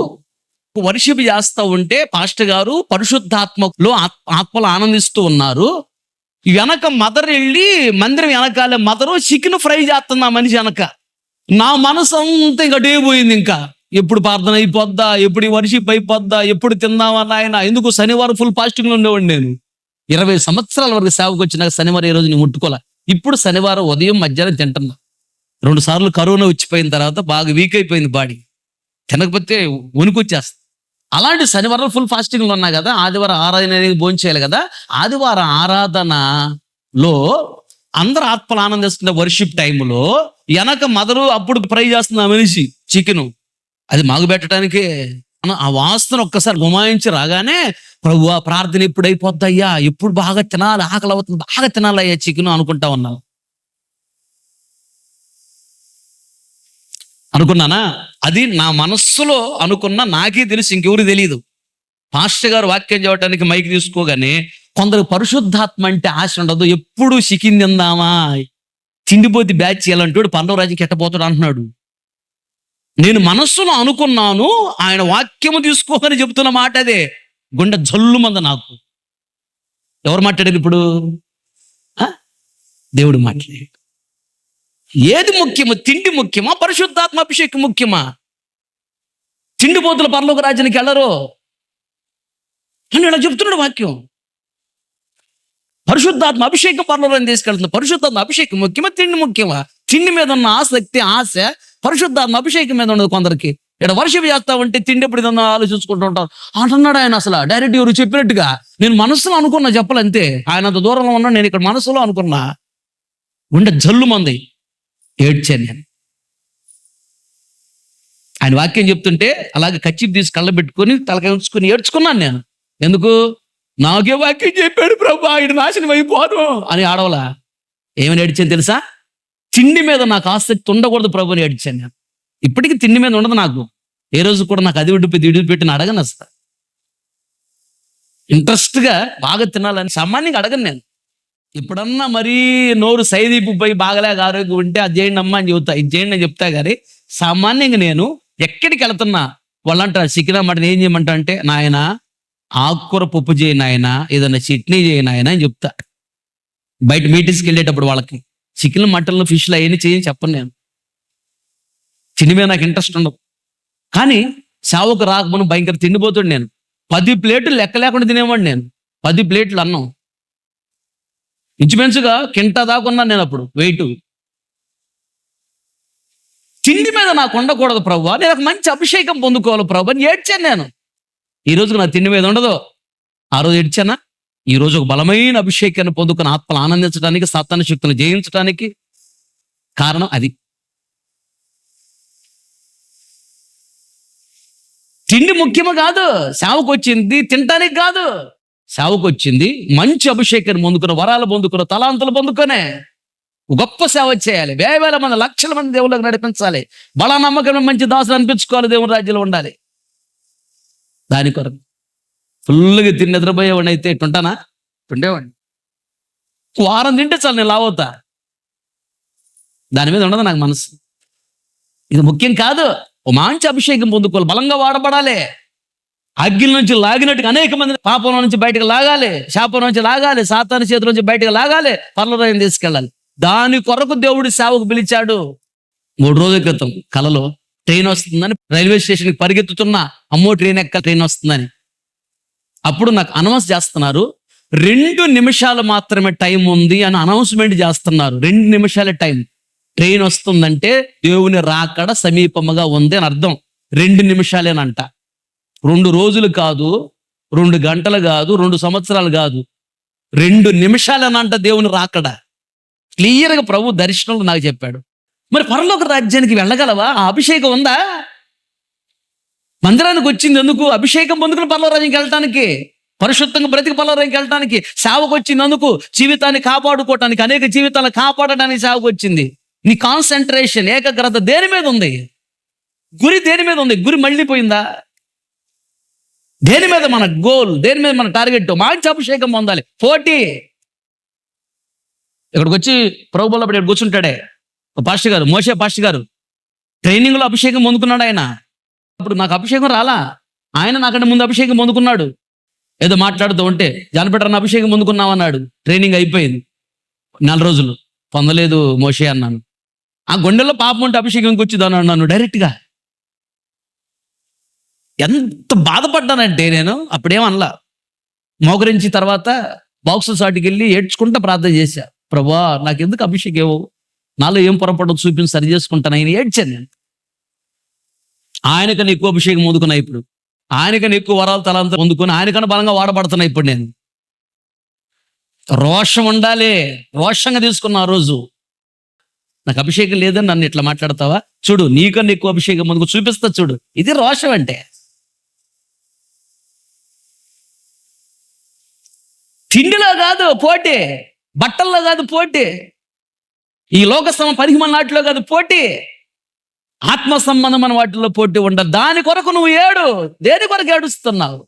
S1: వర్షిప్ చేస్తూ ఉంటే పాస్టర్ గారు పరిశుద్ధాత్మలో ఆత్మలు ఆనందిస్తూ ఉన్నారు. వెనక మదర్ వెళ్ళి మందిరం వెనకాలే మదరు చికెన్ ఫ్రై చేస్తుంది ఆ మనిషి వెనక. నా మనసు అంతా ఇంకా డే పోయింది. ఇంకా ఎప్పుడు ప్రార్థన అయిపోద్దా, ఎప్పుడు వర్షిప్ అయిపోద్దా, ఎప్పుడు తిందామా నాయన. ఎందుకు శనివారం ఫుల్ ఫాస్టింగ్ లో ఉండేవాడిని నేను. 20 సంవత్సరాల వరకు సేవకు వచ్చినాక శనివారం ఏ రోజు నేను ముట్టుకోలే. ఇప్పుడు శనివారం ఉదయం మధ్యాహ్నం తింటున్నా. 2 సార్లు కరోనా వచ్చిపోయిన తర్వాత బాగా వీక్ అయిపోయింది బాడీ, తినకపోతే వణుకొచ్చేస్తా. అలాంటి శనివారం ఫుల్ ఫాస్టింగ్ లో ఉన్నా కదా, ఆదివారం ఆరాధన అనేది భోంచేయాలి కదా. ఆదివారం ఆరాధనలో అందరు ఆత్మలు ఆనందిస్తున్న వర్షిప్ టైంలో వెనక మదరు అప్పుడు ఫ్రై చేస్తున్న మనిషి చికెన్, అది మాకు పెట్టడానికే. ఆ వాసన ఒక్కసారి గుమాయించి రాగానే, ప్రభువా ప్రార్థన ఎప్పుడు అయిపోద్దయ్యా, ఎప్పుడు బాగా తినాలి, ఆకలి అవుతుంది, బాగా తినాలయ్యా చికెన్ అనుకుంటా ఉన్నాను. అనుకున్నానా? అది నా మనస్సులో అనుకున్నా, నాకే తెలుసు, ఇంకెవరు తెలియదు. పాస్టర్ గారు వాక్యం చెప్పడానికి మైక్ తీసుకోగానే కొందరు పరిశుద్ధాత్మ అంటే ఆశ ఉండదు, ఎప్పుడు చికెన్ తిందామా, తిండిపోతే బ్యాచ్ చేయాలంటాడు, పర్లవరాజుకి ఎట్టపోతాడు అంటున్నాడు. నేను మనస్సులో అనుకున్నాను, ఆయన వాక్యము తీసుకోమని చెబుతున్న మాట అదే. గుండె జల్లుమంది నాకు. ఎవరు మాట్లాడారు ఇప్పుడు? దేవుడు మాట్లాడాడు. ఏది ముఖ్యమో, తిండి ముఖ్యమా, పరిశుద్ధాత్మ అభిషేకం ముఖ్యమా? తిండిపోతుల పరలోక రాజ్యానికి వెళ్ళరు అని ఇలా చెప్తున్నాడు వాక్యం. పరిశుద్ధాత్మ అభిషేకం పరలోకాన్ని తీసుకెళ్తుంది. పరిశుద్ధాత్మ అభిషేకం ముఖ్యమా, తిండి ముఖ్యమా? తిండి మీద ఉన్న ఆసక్తి, ఆశ పరిశుద్ధాత్మ అభిషేకం మీద ఉండదు కొందరికి. ఇక్కడ వర్షం చేస్తా ఉంటే తిండి ఎప్పుడు ఏదన్నా ఆలోచించుకుంటూ ఉంటారు అంటున్నాడు ఆయన. అసలు డైరెక్ట్ ఎవరు చెప్పినట్టుగా నేను మనసులో అనుకున్నా, చెప్పాలంతే. ఆయన అంత దూరంలో ఉన్నా, నేను ఇక్కడ మనసులో అనుకున్నా. గుండె జల్లు మంది ఏడ్చాను నేను. ఆయన వాక్యం చెప్తుంటే అలాగే కచ్చిప్ తీసి కళ్ళ పెట్టుకొని తలకాయ ఉంచుకొని ఏడ్చుకున్నాను నేను. ఎందుకు? నాకే వాక్యం చెప్పాడు ప్రభు, ఆయన నాశనం అయిపోను అని ఆడవలా. ఏమని ఏడ్చాను తెలుసా? తిండి మీద నాకు ఆసక్తి ఉండకూడదు ప్రభు అని ఏడ్చాను నేను. ఇప్పటికీ తిండి మీద ఉండదు నాకు. ఏ రోజు కూడా నాకు అది విడిపెట్టిన అడగను అసలు. ఇంట్రెస్ట్గా బాగా తినాలని సామాన్యంగా అడగను నేను. ఇప్పుడన్నా మరీ నోరు సైదీపు పోయి బాగలేక ఆరోగ్యం ఉంటే అది చేయండి అమ్మా అని చెబుతా, ఇది చేయండి అని చెప్తా. కానీ సామాన్యంగా నేను ఎక్కడికి వెళ్తున్నా వాళ్ళంటారు చికెన్ మటన్ ఏం చేయమంటా అంటే, నాయన ఆకుకూర పప్పు చేయి నాయన, ఏదైనా చట్నీ చేయి నాయన అని చెప్తా. బయట మీటింగ్స్కి వెళ్ళేటప్పుడు వాళ్ళకి చికెన్ మటన్లు ఫిష్లు అవన్నీ చేయని చెప్పను నేను. తిండి మీద నాకు ఇంట్రెస్ట్ ఉండదు. కానీ సేవకు రాకముందు భయంకర తిండిపోతాడు నేను. 10 ప్లేట్లు లెక్క లేకుండా తినేవాడు నేను. 10 ప్లేట్లు అన్నం ఇంచుమించుగా కింటా దాకున్నాను నేను అప్పుడు వెయిట్. తిండి మీద నాకు ఉండకూడదు ప్రభు, నేను ఒక మంచి అభిషేకం పొందుకోవాలి ప్రభు అని ఏడ్చాను నేను. ఈ రోజుకు నా తిండి మీద ఉండదు. ఆ రోజు ఏడ్చానా? ఈ రోజు ఒక బలమైన అభిషేకాన్ని పొందుకుని ఆత్మలు ఆనందించడానికి, సాతాను శక్తులను జయించడానికి కారణం అది. తిండి ముఖ్యమో కాదు, సేవకు వచ్చింది తినటానికి కాదు. సేవకు వచ్చింది మంచి అభిషేకాన్ని పొందుకున్న, వరాలు పొందుకున్న, తలాంతులు పొందుకొనే గొప్ప సేవ చేయాలి. వేల మంది, లక్షల మంది దేవుళ్ళకి నడిపించాలి. బలా నమ్మకం మంచి దాసులు అనిపించుకోవాలి, దేవుని రాజ్యంలో ఉండాలి. దాని కొరకు ఫుల్గా తిని నిద్రపోయేవాడిని అయితే ఇట్టుంటానా? ఉండేవాడిని. వారం తింటే చాలు నేను లావవుతా. దాని మీద ఉండదు నాకు మనసు. ఇది ముఖ్యం కాదు. ఓ మంచి అభిషేకం పొందుకోవాలి, బలంగా వాడబడాలి. అగ్గిల నుంచి లాగినట్టుగా అనేక మంది పాపం నుంచి బయటకు లాగాలి, శాపం నుంచి లాగాలి, సాతాను చేతుల నుంచి బయటకు లాగాలి, పరలోకం తీసుకెళ్ళాలి. దాని కొరకు దేవుడు సేవకు పిలిచాడు. 3 రోజుల క్రితం కలలో ట్రైన్ వస్తుందని రైల్వే స్టేషన్కి పరిగెత్తుతున్నా, అమ్మో ట్రైన్ ట్రైన్ వస్తుందని. అప్పుడు నాకు అనౌన్స్ చేస్తున్నారు, 2 నిమిషాలు మాత్రమే టైం ఉంది అని అనౌన్స్మెంట్ చేస్తున్నారు. 2 నిమిషాల టైం. ట్రైన్ వస్తుందంటే దేవుని రాకడ సమీపముగా ఉంది అని అర్థం. 2 నిమిషాలేనంట. 2 రోజులు కాదు, 2 గంటలు కాదు, 2 సంవత్సరాలు కాదు, 2 నిమిషాలేనంట దేవుని రాకడ. క్లియర్గా ప్రభు దర్శనంలో నాకు చెప్పాడు. మరి పరలోక రాజ్యానికి వెళ్ళగలవా? ఆ అభిషేకం ఉందా? మందిరానికి వచ్చింది ఎందుకు? అభిషేకం పొందుకుని పరలోక రాజ్యానికి వెళ్ళటానికి, పరిశుద్ధంగా బ్రతికి పరలోక రాజ్యానికి వెళ్ళటానికి. సేవకు వచ్చింది అందుకు, జీవితాన్ని కాపాడుకోవటానికి, అనేక జీవితాలను కాపాడటానికి సేవకు వచ్చింది. నీ కాన్సన్ట్రేషన్, ఏకాగ్రత దేని మీద ఉంది? గురి దేని మీద ఉంది? గురి మళ్ళీపోయిందా? దేని మీద మన గోల్, దేని మీద మన టార్గెట్? మంచి అభిషేకం పొందాలి. పోటీ. ఇక్కడికి వచ్చి ప్రభువులో ఇక్కడ కూర్చుంటాడే ఒక పాస్టర్ గారు, మోషే పాస్టర్ గారు, ట్రైనింగ్లో అభిషేకం పొందుకున్నాడు ఆయన. అప్పుడు నాకు అభిషేకం రాలా, ఆయన నాకంటే ముందు అభిషేకం పొందుకున్నాడు. ఏదో మాట్లాడుతూ ఉంటే జానపేటన్న అభిషేకం పొందుకున్నామన్నాడు. ట్రైనింగ్ అయిపోయింది, 4 రోజులు. పొందలేదు మోషే అన్నాను. ఆ గుండెల్లో పాపం ఉంటే అభిషేకంకి వచ్చిందని అన్నాను డైరెక్ట్గా. ఎంత బాధపడ్డానంటే నేను అప్పుడేమనలా. మోకరించి తర్వాత బాక్స్ సాటికి వెళ్ళి ఏడ్చుకుంటా ప్రార్థన చేశా. ప్రభా నాకెందుకు అభిషేకం ఇవ్వవు? నాలో ఏం పొరపాటు చూపించి సరి చేసుకుంటాను. ఆయన ఏడ్చాను నేను. ఆయనకన్నా ఎక్కువ అభిషేకం పొందుకున్నా ఇప్పుడు. ఆయనకన్నా ఎక్కువ వరాలు తలాంతా పొందుకొని ఆయనకన్నా బలంగా వాడబడుతున్నా ఇప్పుడు నేను. రోషం ఉండాలి. రోషంగా తీసుకున్నా ఆ రోజు. నాకు అభిషేకం లేదని నన్ను ఇట్లా మాట్లాడతావా? చూడు, నీకన్నా ఎక్కువ అభిషేకం ముందుకు చూపిస్తా చూడు. ఇది రోషం అంటే. తిండిలో కాదు పోటీ, బట్టల్లో కాదు పోటీ, ఈ లోక పరిహిమల నాటిలో కాదు పోటీ, ఆత్మ సంబంధమైన వాటిల్లో పోటీ ఉండాలి. దాని కొరకు నువ్వు ఏడు. దేని కొరకు ఏడుస్తున్నావు?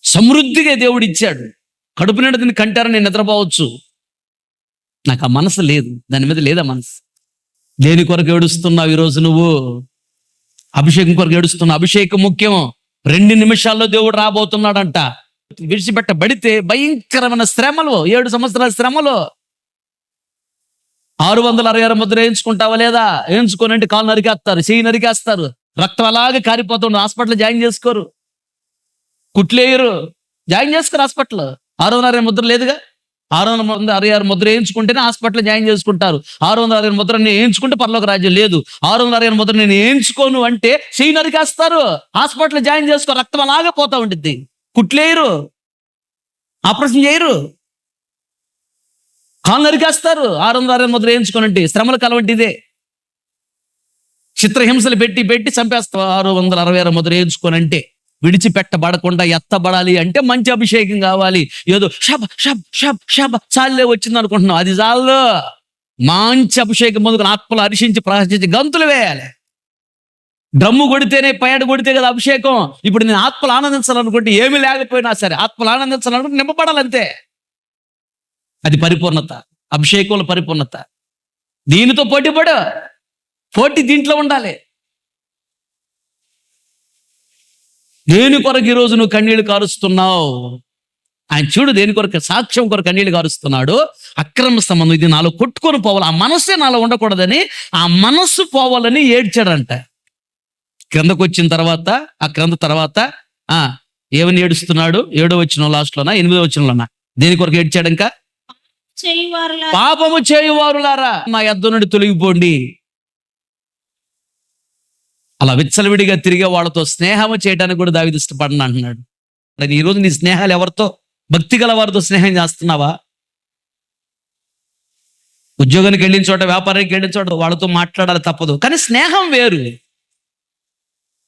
S1: సమృద్ధిగా దేవుడు ఇచ్చాడు. కడుపు నిండా తిని కంటారని నేను నిద్రపోవచ్చు. నాకు ఆ మనసు లేదు, దాని మీద లేదా మనసు. దేని కొరకు ఏడుస్తున్నావు ఈరోజు నువ్వు? అభిషేకం కొరకు ఏడుస్తున్నావు. అభిషేకం ముఖ్యం. 2 నిమిషాల్లో దేవుడు రాబోతున్నాడంట. విడిచిపెట్టబడితే భయంకరమైన శ్రమలు, 7 సంవత్సరాల శ్రమలు. 666 ముద్ర వేయించుకుంటావా లేదా? వేయించుకోనంటే కాలు నరికేస్తారు, చెయ్యి నరికేస్తారు, రక్తం అలాగే కారిపోతుంది. హాస్పిటల్ జాయిన్ చేసుకోరు, కుట్లేయరు, జాయిన్ చేసుకోరు హాస్పిటల్. 666 ముద్ర లేదుగా. 666 ముద్ర వేయించుకుంటేనే హాస్పిటల్ జాయిన్ చేసుకుంటారు. 666 ముద్ర నేను వేయించుకుంటే పరలోక రాజ్యం లేదు. 666 ముద్ర నేను వేయించుకోను అంటే చెయ్యి నరికేస్తారు, హాస్పిటల్ జాయిన్ చేసుకో, రక్తం అలాగే పోతా ఉంటుంది. కుట్లేయరు, ఆపరేషన్ చేయరు, కాలు నరికేస్తారు. 666 ముద్ర వేయించుకోనంటే శ్రమల కాలం అంటే ఇదే. చిత్రహింసలు పెట్టి పెట్టి చంపేస్తావు. 666 ముద్ర వేయించుకోనంటే విడిచిపెట్టబడకుండా ఎత్తబడాలి అంటే మంచి అభిషేకం కావాలి. ఏదో షబ్ షబ్ షబ్ షబ్ చాలే వచ్చింది అనుకుంటున్నావు, అది చాలు. మంచి అభిషేకం ముందుకు ఆత్మలు హర్షించి ప్రహర్షించి గంతులు వేయాలి. డ్రమ్ము కొడితేనే, పైడ కొడితే కదా అభిషేకం. ఇప్పుడు నేను ఆత్మలు ఆనందించాలనుకుంటే ఏమీ లేకపోయినా సరే ఆత్మలు ఆనందించాలనుకుంటే నింపబడాలంతే. అది పరిపూర్ణత, అభిషేకంలో పరిపూర్ణత. దీనితో పోటీపడు. పోటీ దీంట్లో ఉండాలి. దేని కొరకు ఈరోజు నువ్వు కన్నీళ్లు కారుస్తున్నావు? ఆయన చూడు, దేని కొరకు? సాక్ష్యం కొరకు కన్నీళ్లు కారుస్తున్నాడు. అక్రమ సంబంధం ఇది నాలో కొట్టుకొని పోవాలి, ఆ మనస్సే నాలో ఉండకూడదని, ఆ మనస్సు పోవాలని ఏడ్చాడంట. క్రిందకు వచ్చిన తర్వాత, ఆ క్రింద తర్వాత ఏమని ఏడుస్తున్నాడు? 7వ వచనం లాస్ట్లోనా 8వ వచనంలోనా? దేని కొరకు ఏడ్చాడు? ఇంకా పాపము చేయువారులారా నా యొద్ద నుండి తొలగిపోండి. అలా విచ్చలవిడిగా తిరిగే వాళ్ళతో స్నేహము చేయడానికి కూడా దావీదు ఇష్టపడను అంటున్నాడు. మరి ఈరోజు నీ స్నేహాలు ఎవరితో? భక్తి గల వారితో స్నేహం చేస్తున్నావా? ఉద్యోగానికి వెళ్ళిన చోట, వ్యాపారానికి వెళ్ళిన చోట వాళ్ళతో మాట్లాడాలి, తప్పదు. కానీ స్నేహం వేరు.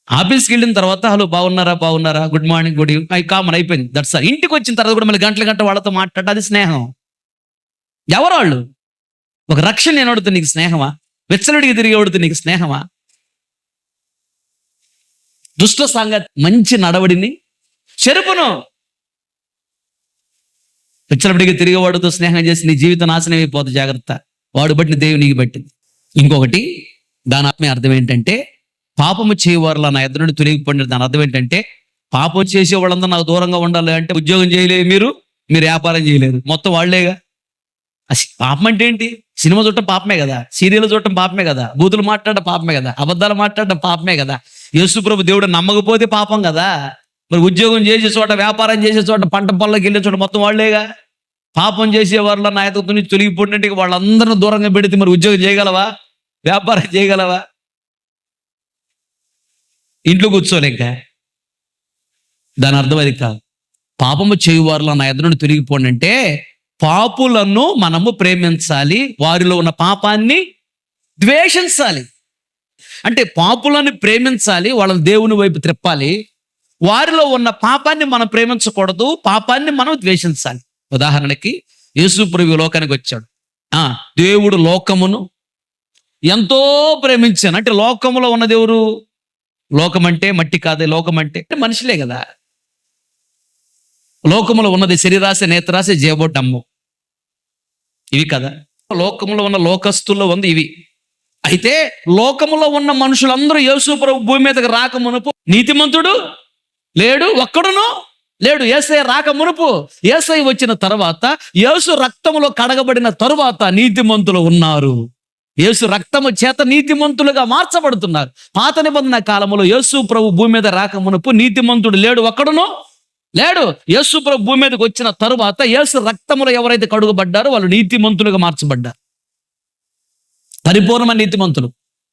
S1: ఆఫీస్కి వెళ్ళిన తర్వాత హలో బాగున్నారా, బాగున్నారా, good morning, good evening, common అయిపోయింది. That's all. ఇంటికి వచ్చిన తర్వాత కూడా మళ్ళీ గంటల వాళ్ళతో మాట్లాడాలి, అది స్నేహం. ఎవరు వాళ్ళు? ఒక రక్షణ నేనోడితే నీకు స్నేహమా? విచ్చలవిడిగా తిరిగేవాడితే నీకు స్నేహమా? దుష్ట సంగతి, మంచి నడవడిని, చెరుపును, విచ్చలవిడిగా తిరిగేవాడితో స్నేహం చేసి నీ జీవితం నాశనం అయిపోతుంది. జాగ్రత్త. వాడు బట్టి దేవుడు నీకు పట్టింది. ఇంకొకటి, దాని ఆత్మీయ అర్థం ఏంటంటే, పాపము చేయవారులా నా ఎదురు నుండి తొలగిపోండి. దాని అర్థం ఏంటంటే, పాపం చేసే వాళ్ళందరూ నాకు దూరంగా ఉండాలి అంటే ఉద్యోగం చేయలేదు, మీరు వ్యాపారం చేయలేదు, మొత్తం వాళ్లేగా. పాపం అంటే ఏంటి? సినిమా చూడటం పాపమే కదా, సీరియల్ చూడటం పాపమే కదా, బూతులు మాట్లాడటం పాపమే కదా, అబద్ధాలు మాట్లాడటం పాపమే కదా. యేసు ప్రభు దేవుడు నమ్మకపోతే పాపం కదా. మరి ఉద్యోగం చేసే చోట, వ్యాపారం చేసే చోట, పంట పొలంకి వెళ్ళే చోట మొత్తం వాళ్లేగా. పాపం చేసే వాళ్ళ నాయకత్వం నుంచి తొలగిపోయినట్టు వాళ్ళందరినీ దూరంగా పెడితే మరి ఉద్యోగం చేయగలవా? వ్యాపారం చేయగలవా? ఇంట్లో కూర్చోలేక. దాని అర్థం అది కాదు. పాపము చేయువారులా నా ఎదురు నుండి తొలగిపోండి అంటే, పాపులను మనము ప్రేమించాలి, వారిలో ఉన్న పాపాన్ని ద్వేషించాలి. అంటే పాపులను ప్రేమించాలి, వాళ్ళని దేవుని వైపు త్రిప్పాలి. వారిలో ఉన్న పాపాన్ని మనం ప్రేమించకూడదు, పాపాన్ని మనం ద్వేషించాలి. ఉదాహరణకి యేసు ప్రభు లోకానికి వచ్చాడు. దేవుడు లోకమును ఎంతో ప్రేమించాను. అంటే లోకములో ఉన్నది ఎవరు? లోకం అంటే మట్టి కాదే, లోకం అంటే మనుషులే కదా. లోకములో ఉన్నది శరీరాశ, నేత్రాశ, జేబోటమ్ము, ఇవి కదా. లోకములో ఉన్న లోకస్తుల్లో ఉంది ఇవి. అయితే లోకములో ఉన్న మనుషులందరూ యేసు ప్రభు భూమి మీదకి రాక మునుపు నీతిమంతుడు లేడు, ఒక్కడును లేడు. యేసయ్య రాక మునుపు, యేసయ్య వచ్చిన తర్వాత, యేసు రక్తములో కడగబడిన తరువాత నీతిమంతులు ఉన్నారు. యేసు రక్తము చేత నీతిమంతులుగా మార్చబడుతున్నారు. పాత నిబంధన కాలంలో యేసు ప్రభు భూమి మీద రాక మునుపు నీతిమంతుడు లేడు, ఒక్కడును లేడు. యేసు ప్రభు భూమి మీదకి వచ్చిన తరువాత యేసు రక్తములో ఎవరైతే కడుగబడ్డారో వాళ్ళు నీతిమంతులుగా మార్చబడ్డారు, పరిపూర్ణమైన నీతిమంతులు.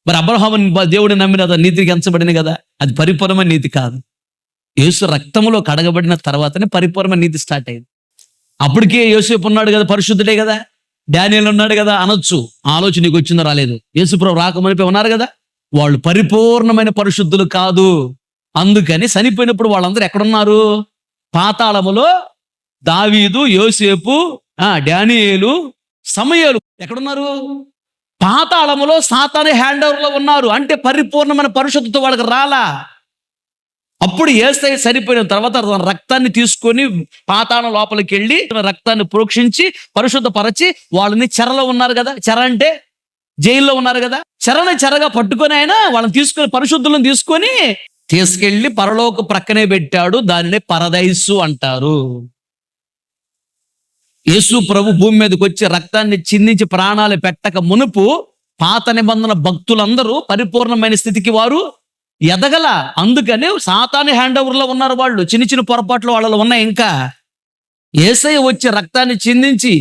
S1: మరి అబ్రహాము దేవుడిని నమ్మిన నీతికి ఎంచబడింది కదా, అది పరిపూర్ణమైన నీతి కాదు. యేసు రక్తములో కడగబడిన తర్వాతనే పరిపూర్ణమైన నీతి స్టార్ట్ అయింది. అప్పటికే యోసేపు ఉన్నాడు కదా, పరిశుద్ధుడే కదా, డానియేలు ఉన్నాడు కదా అనొచ్చు. ఆలోచన నీకు వచ్చిందో రాలేదు. యేసు ప్రభు రాకమునిపై ఉన్నారు కదా, వాళ్ళు పరిపూర్ణమైన పరిశుద్ధులు కాదు. అందుకని చనిపోయినప్పుడు వాళ్ళందరూ ఎక్కడున్నారు? పాతాళములో దావీదు, యోసేపు, డానియేలు, సమూయేలు ఎక్కడున్నారు? పాతాళములో సాతాను హ్యాండ్ ఓవర్ లో ఉన్నారు. అంటే పరిపూర్ణమైన పరిశుద్ధత వాళ్ళకి రాలా. అప్పుడు యేసయ్య చనిపోయిన తర్వాత తన రక్తాన్ని తీసుకొని పాతాళం లోపలికి వెళ్ళి రక్తాన్ని ప్రోక్షించి పరిశుద్ధపరచి వాళ్ళని చెరలో ఉన్నారు కదా, చెర అంటే జైల్లో ఉన్నారు కదా, చెరగా పట్టుకొని ఆయన వాళ్ళని తీసుకొని పరిశుద్ధులను తీసుకెళ్లి పరలోక ప్రక్కనే పెట్టాడు. దానినే పరదైసు అంటారు. యేసు ప్రభు భూమి మీదకి వచ్చి రక్తాన్ని చిందించి ప్రాణాలు పెట్టక మునుపు పాత నిబంధన భక్తులందరూ పరిపూర్ణమైన స్థితికి వారు ఎదగల. అందుకని సాతాను హ్యాండ్ ఓవర్ లో ఉన్నారు వాళ్ళు. చిన్న పొరపాట్లు వాళ్ళలో ఉన్నాయి. ఇంకా యేసయ్య వచ్చి రక్తాన్ని చిందించి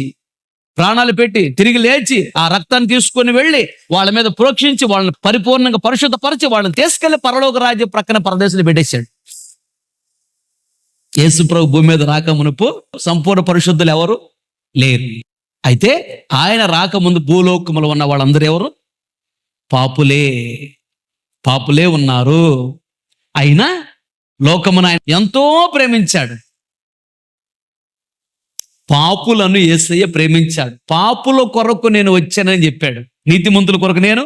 S1: ప్రాణాలు పెట్టి తిరిగి లేచి ఆ రక్తాన్ని తీసుకొని వెళ్ళి వాళ్ళ మీద ప్రోక్షించి వాళ్ళని పరిపూర్ణంగా పరిశుద్ధపరిచి వాళ్ళని తీసుకెళ్లి పరలోక రాజ్యం ప్రక్కన పరదేశంలో పెట్టేశాడు. యేసు ప్రభు భూమి మీద రాక మునుపు సంపూర్ణ పరిశుద్ధులు ఎవరు లేరు. అయితే ఆయన రాకముందు భూలోకములో ఉన్న వాళ్ళందరూ ఎవరు? పాపులే ఉన్నారు. అయినా లోకమును ఆయన ఎంతో ప్రేమించాడు. పాపులను యేసయ్య ప్రేమించాడు. పాపుల కొరకు నేను వచ్చానని చెప్పాడు. నీతిమంతుల కొరకు నేను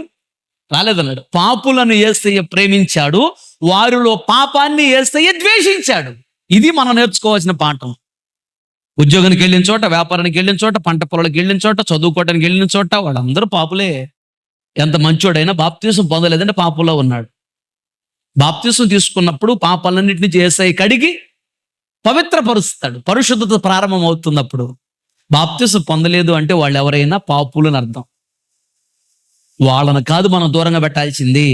S1: రాలేదన్నాడు. పాపులను యేసయ్య ప్రేమించాడు, వారిలో పాపాన్ని యేసయ్య ద్వేషించాడు. ఇది మనం నేర్చుకోవాల్సిన పాఠం. ఉద్యోగానికి వెళ్ళిన చోట, వ్యాపారానికి వెళ్ళిన చోట, పంట పొలాలకు వెళ్ళిన చోట, చదువుకోవడానికి వెళ్ళిన చోట వాళ్ళందరూ పాపులే. ఎంత మంచోడైనా బాప్తీసం పొందలేదంటే పాపంలో ఉన్నాడు. బాప్తీసం తీసుకున్నప్పుడు పాపాలన్నింటినీ యేసయ్య కడిగి పవిత్రపరుస్తాడు. పరిశుద్ధత ప్రారంభం అవుతున్నప్పుడు. బాప్తీసం పొందలేదు అంటే వాళ్ళు ఎవరైనా పాపులని అర్థం. వాళ్ళని కాదు మనం దూరంగా పెట్టాల్సింది,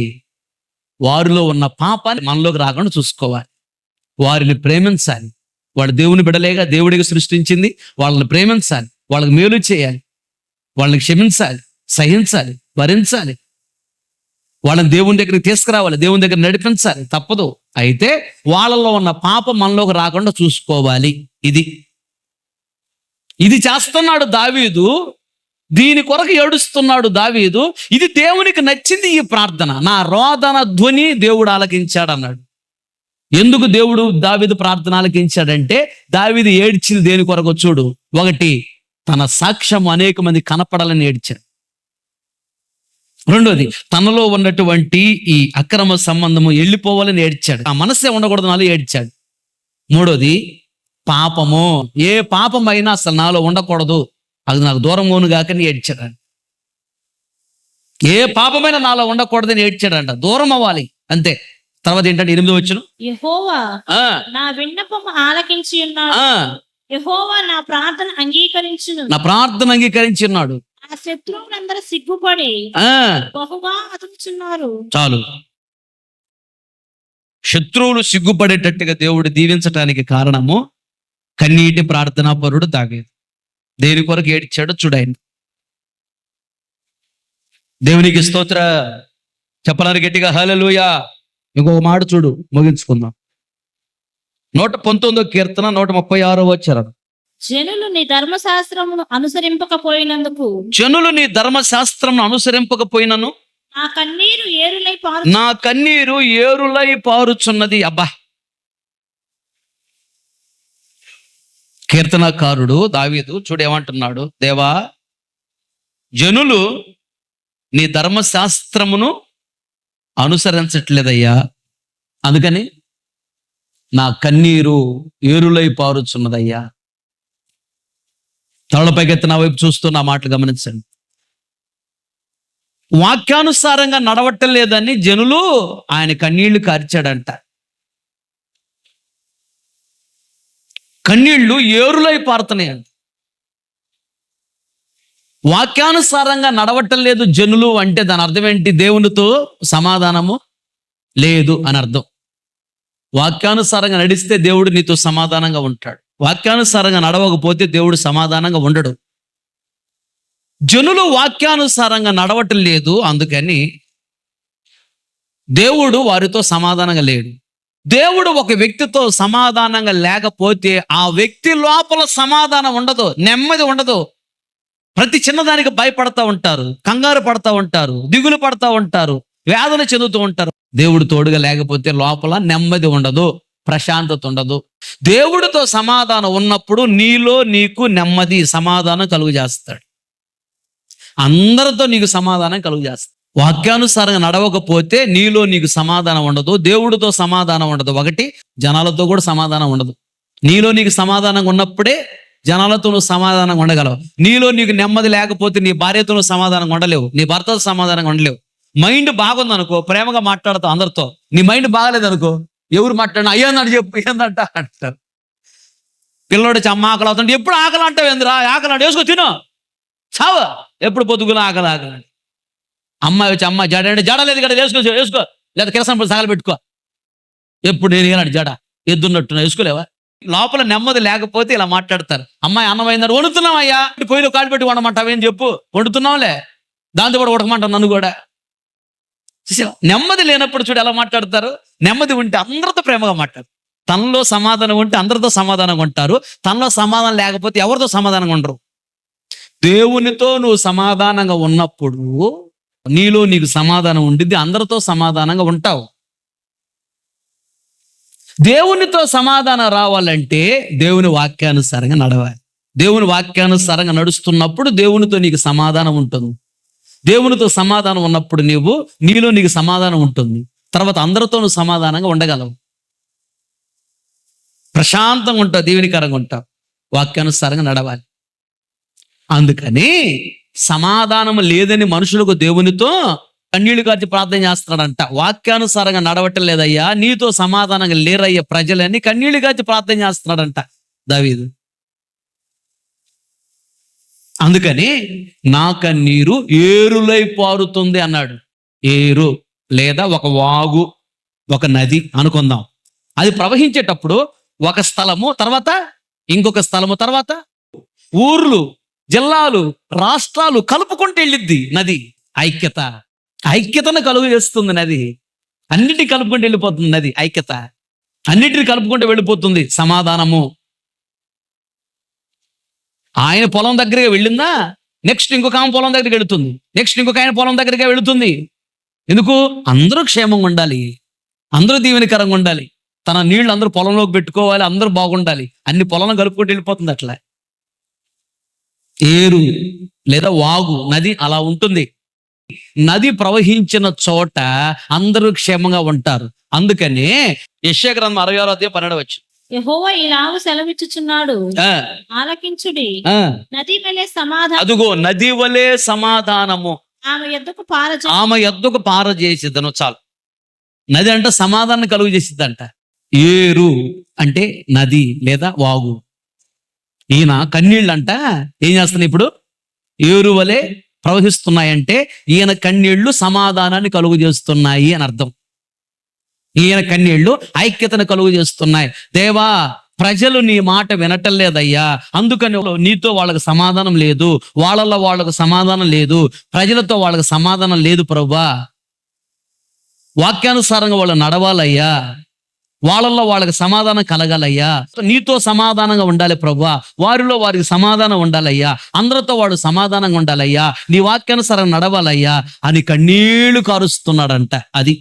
S1: వారిలో ఉన్న పాపాన్ని మనలోకి రాకుండా చూసుకోవాలి. వారిని ప్రేమించాలి. వాళ్ళు దేవుని బిడలేగా, దేవుడికి సృష్టించింది. వాళ్ళని ప్రేమించాలి, వాళ్ళకి మేలు చేయాలి, వాళ్ళని క్షమించాలి, సహించాలి, భరించాలి, వాళ్ళని దేవుని దగ్గరికి తీసుకురావాలి, దేవుని దగ్గర నడిపించాలి. తప్పదు. అయితే వాళ్ళలో ఉన్న పాపం మనలోకి రాకుండా చూసుకోవాలి. ఇది చేస్తున్నాడు దావీదు. దీని కొరకు ఏడుస్తున్నాడు దావీదు. ఇది దేవునికి నచ్చింది. ఈ ప్రార్థన, నా రోదన ధ్వని దేవుడు ఆలకించాడు అన్నాడు. ఎందుకు దేవుడు దావీదు ప్రార్థన ఆలకించాడంటే, దావీదు ఏడ్చింది దేని కొరకు చూడు. ఒకటి, తన సాక్ష్యం అనేక మంది కనపడాలని ఏడ్చాడు. రెండోది, తనలో ఉన్నటువంటి ఈ అక్రమ సంబంధము వెళ్ళిపోవాలని ఏడ్చాడు. ఆ మనస్సే ఉండకూడదు నాలో ఏడ్చాడు. మూడోది, పాపము, ఏ పాపం అయినా అసలు నాలో ఉండకూడదు, అది నాకు దూరం ఓను గాకని ఏడ్చాడు. ఏ పాపమైనా నాలో ఉండకూడదని ఏడ్చాడంట. దూరం అవ్వాలి అంతే. తర్వాత ఏంటంటే 8వ వచనం,
S2: యెహోవా నా విన్నపము ఆలకించి ఉన్నాడు, యెహోవా నా ప్రార్థన అంగీకరించి ఉన్నాడు. ఆ శత్రువులందరూ సిగ్గుపడి బహుగా అతుకుచున్నారు.
S1: చాలు. శత్రువులు సిగ్గుపడేటట్టుగా దేవుడు దీవించటానికి కారణము కన్నీటి ప్రార్థనా పరుడు దావీదు. దేని కొరకు ఏడ్చాడో చూడాయన. దేవునికి స్తోత్ర చెప్పాలని గట్టిగా హల్లెలూయా. ఇంకొక మాట చూడు, ముగించుకుందాం. 119వ కీర్తన 136వ వచనం.
S2: జనులు నీ ధర్మశాస్త్రమును అనుసరింపకపోయినందుకు నా కన్నీరు ఏరులై పారుచున్నది. అబ్బా,
S1: కీర్తనకారుడు దావీదు చూడు ఏమంటున్నాడు, దేవా జనులు నీ ధర్మశాస్త్రమును అనుసరించట్లేదయ్యా, అందుకని నా కన్నీరు ఏరులై పారుచున్నదయ్యా. తలపైకెత్తి నా వైపు చూస్తూ నా మాటలు గమనించండి. వాక్యానుసారంగా నడవటం లేదని జనులు ఆయన కన్నీళ్లు కార్చాడంట. కన్నీళ్లు ఏరులై పారుతున్నాయంట. వాక్యానుసారంగా నడవటం లేదు జనులు అంటే దాని అర్థం ఏంటి? దేవునితో సమాధానము లేదు అని అర్థం. వాక్యానుసారంగా నడిస్తే దేవుడు నీతో సమాధానంగా ఉంటాడు. వాక్యానుసారంగా నడవకపోతే దేవుడు సమాధానంగా ఉండడు. జనులు వాక్యానుసారంగా నడవటం లేదు, అందుకని దేవుడు వారితో సమాధానంగా లేడు. దేవుడు ఒక వ్యక్తితో సమాధానంగా లేకపోతే ఆ వ్యక్తి లోపల సమాధానం ఉండదు, నెమ్మది ఉండదు. ప్రతి చిన్నదానికి భయపడతా ఉంటారు, కంగారు పడతా ఉంటారు, దిగులు పడతా ఉంటారు, వేదన చెందుతూ ఉంటారు. దేవుడు తోడుగా లేకపోతే లోపల నెమ్మది ఉండదు, ప్రశాంతత ఉండదు. దేవుడితో సమాధానం ఉన్నప్పుడు నీలో నీకు నెమ్మది, సమాధానం కలుగు చేస్తాడు. అందరితో నీకు సమాధానం కలుగు చేస్తాడు. వాక్యానుసారంగా నడవకపోతే నీలో నీకు సమాధానం ఉండదు, దేవుడితో సమాధానం ఉండదు. ఒకటి, జనాలతో కూడా సమాధానం ఉండదు. నీలో నీకు సమాధానంగా ఉన్నప్పుడే జనాలతో నువ్వు సమాధానంగా ఉండగలవు. నీలో నీకు నెమ్మది లేకపోతే నీ భార్యతో నువ్వు సమాధానంగా ఉండలేవు, నీ భర్తతో సమాధానంగా ఉండలేవు. మైండ్ బాగుందనుకో, ప్రేమగా మాట్లాడతావు అందరితో. నీ మైండ్ బాగలేదనుకో, ఎవరు మాట్లాడినా అయ్యిందంట చెప్పు, ఏందంట అంటారు. పిల్లోడు అమ్మ ఆకలి అవుతుంటే ఎప్పుడు ఆకలి అంటావు, ఏందిరా ఆకలి అంటే వేసుకో తిను చావు, ఎప్పుడు పొద్దుగులు ఆకలి ఆకలి. అమ్మాయి వచ్చి అమ్మాయి జడ అంటే జడ లేదు కదా, వేసుకో లేదా కిరసన పొడి సగలు పెట్టుకో. ఎప్పుడు నేను ఏనాడు జడ ఎద్దున్నట్టు వేసుకోలేవా? లోపల నెమ్మది లేకపోతే ఇలా మాట్లాడతారు. అమ్మాయి అన్నమైందని వండుతున్నామయ్యా, పొయ్యిలో కాలు పెట్టి వండమంటావేం చెప్పు, వండుతున్నాంలే, దాంతో కూడా ఉడకమంటావు నన్ను కూడా. నెమ్మది లేనప్పుడు చూడు ఎలా మాట్లాడతారు. నెమ్మది ఉంటే అందరితో ప్రేమగా మాట్లాడు. తనలో సమాధానం ఉంటే అందరితో సమాధానంగా ఉంటారు. తనలో సమాధానం లేకపోతే ఎవరితో సమాధానంగా ఉండరు. దేవునితో నువ్వు సమాధానంగా ఉన్నప్పుడు నీలో నీకు సమాధానం ఉండిద్ది, అందరితో సమాధానంగా ఉంటావు. దేవునితో సమాధానం రావాలంటే దేవుని వాక్యానుసారంగా నడవాలి. దేవుని వాక్యానుసారంగా నడుస్తున్నప్పుడు దేవునితో నీకు సమాధానం ఉంటుంది. దేవునితో సమాధానం ఉన్నప్పుడు నీలో నీకు సమాధానం ఉంటుంది. తర్వాత అందరితో నువ్వు సమాధానంగా ఉండగలవు, ప్రశాంతంగా ఉంటావు, దీవెనికరంగా ఉంటావు. వాక్యానుసారంగా నడవాలి. అందుకని సమాధానం లేదని మనుషులకు దేవునితో కన్నీళ్లు కార్చి ప్రార్థన చేస్తున్నాడంట. వాక్యానుసారంగా నడవటం లేదయ్యా, నీతో సమాధానంగా లేరయ్యా ప్రజలని కన్నీళ్లు కార్చి ప్రార్థన చేస్తున్నాడంట దావీదు. అందుకని నా కన్నీరు ఏరులై పారుతుంది అన్నాడు. ఏరు లేదా ఒక వాగు, ఒక నది అనుకుందాం. అది ప్రవహించేటప్పుడు ఒక స్థలము తర్వాత ఇంకొక స్థలము తర్వాత ఊర్లు, జిల్లాలు, రాష్ట్రాలు కలుపుకుంటూ వెళ్ళిద్ది నది. ఐక్యతను కలుగు చేస్తుంది నది. అన్నిటిని కలుపుకుంటూ వెళ్ళిపోతుంది నది. ఐక్యత అన్నిటిని కలుపుకుంటూ వెళ్ళిపోతుంది. సమాధానము ఆయన పొలం దగ్గరికి వెళ్ళిందా, నెక్స్ట్ ఇంకొక ఆమె పొలం దగ్గరికి వెళుతుంది, నెక్స్ట్ ఇంకొక ఆయన పొలం దగ్గరికి వెళుతుంది. ఎందుకు? అందరూ క్షేమంగా ఉండాలి, అందరూ దీవెనికరంగా ఉండాలి, తన నీళ్లు అందరూ పొలంలోకి పెట్టుకోవాలి, అందరూ బాగుండాలి. అన్ని పొలంలో కలుపుకుంటూ వెళ్ళిపోతుంది. అట్లా ఏరు లేదా వాగు, నది అలా ఉంటుంది. నది ప్రవహించిన చోట అందరూ క్షేమంగా ఉంటారు. అందుకనే యెషయా గ్రంథం 66:12
S2: యెహోవా ఇలాగు సెలవిచ్చుచున్నాడు, ఆలకించుడి, నది వలె సమాధానం,
S1: అదుగో నది వలె సమాధానము
S2: ఆమె యొద్దకు
S1: పారజేసిద్దను. చాలు. నది అంటే సమాధానం కలుగు చేసిద్దంట. ఏరు అంటే నది లేదా వాగు. ఈయన కన్నీళ్ళంట ఏం చేస్తున్నాయి ఇప్పుడు? ఏరు వలె ప్రవహిస్తున్నాయంటే ఈయన కన్నీళ్లు సమాధానాన్ని కలుగు చేస్తున్నాయి అని అర్థం. ఈయన కన్నీళ్లు ఐక్యతను కలుగు చేస్తున్నాయి. దేవా, ప్రజలు నీ మాట వినటం లేదయ్యా, అందుకని నీతో వాళ్ళకి సమాధానం లేదు, వాళ్ళలో వాళ్ళకు సమాధానం లేదు, ప్రజలతో వాళ్ళకి సమాధానం లేదు ప్రభువా. వాక్యానుసారంగా వాళ్ళు నడవాలయ్యా, వాళ్ళల్లో వాళ్ళకి సమాధానం కలగాలయ్యా, నీతో సమాధానంగా ఉండాలి ప్రభువా, వారిలో వారికి సమాధానం ఉండాలయ్యా, అందరితో వాడు సమాధానంగా ఉండాలయ్యా, నీ వాక్యానుసారంగా నడవాలయ్యా అని కన్నీళ్లు కారుస్తున్నాడంట. అది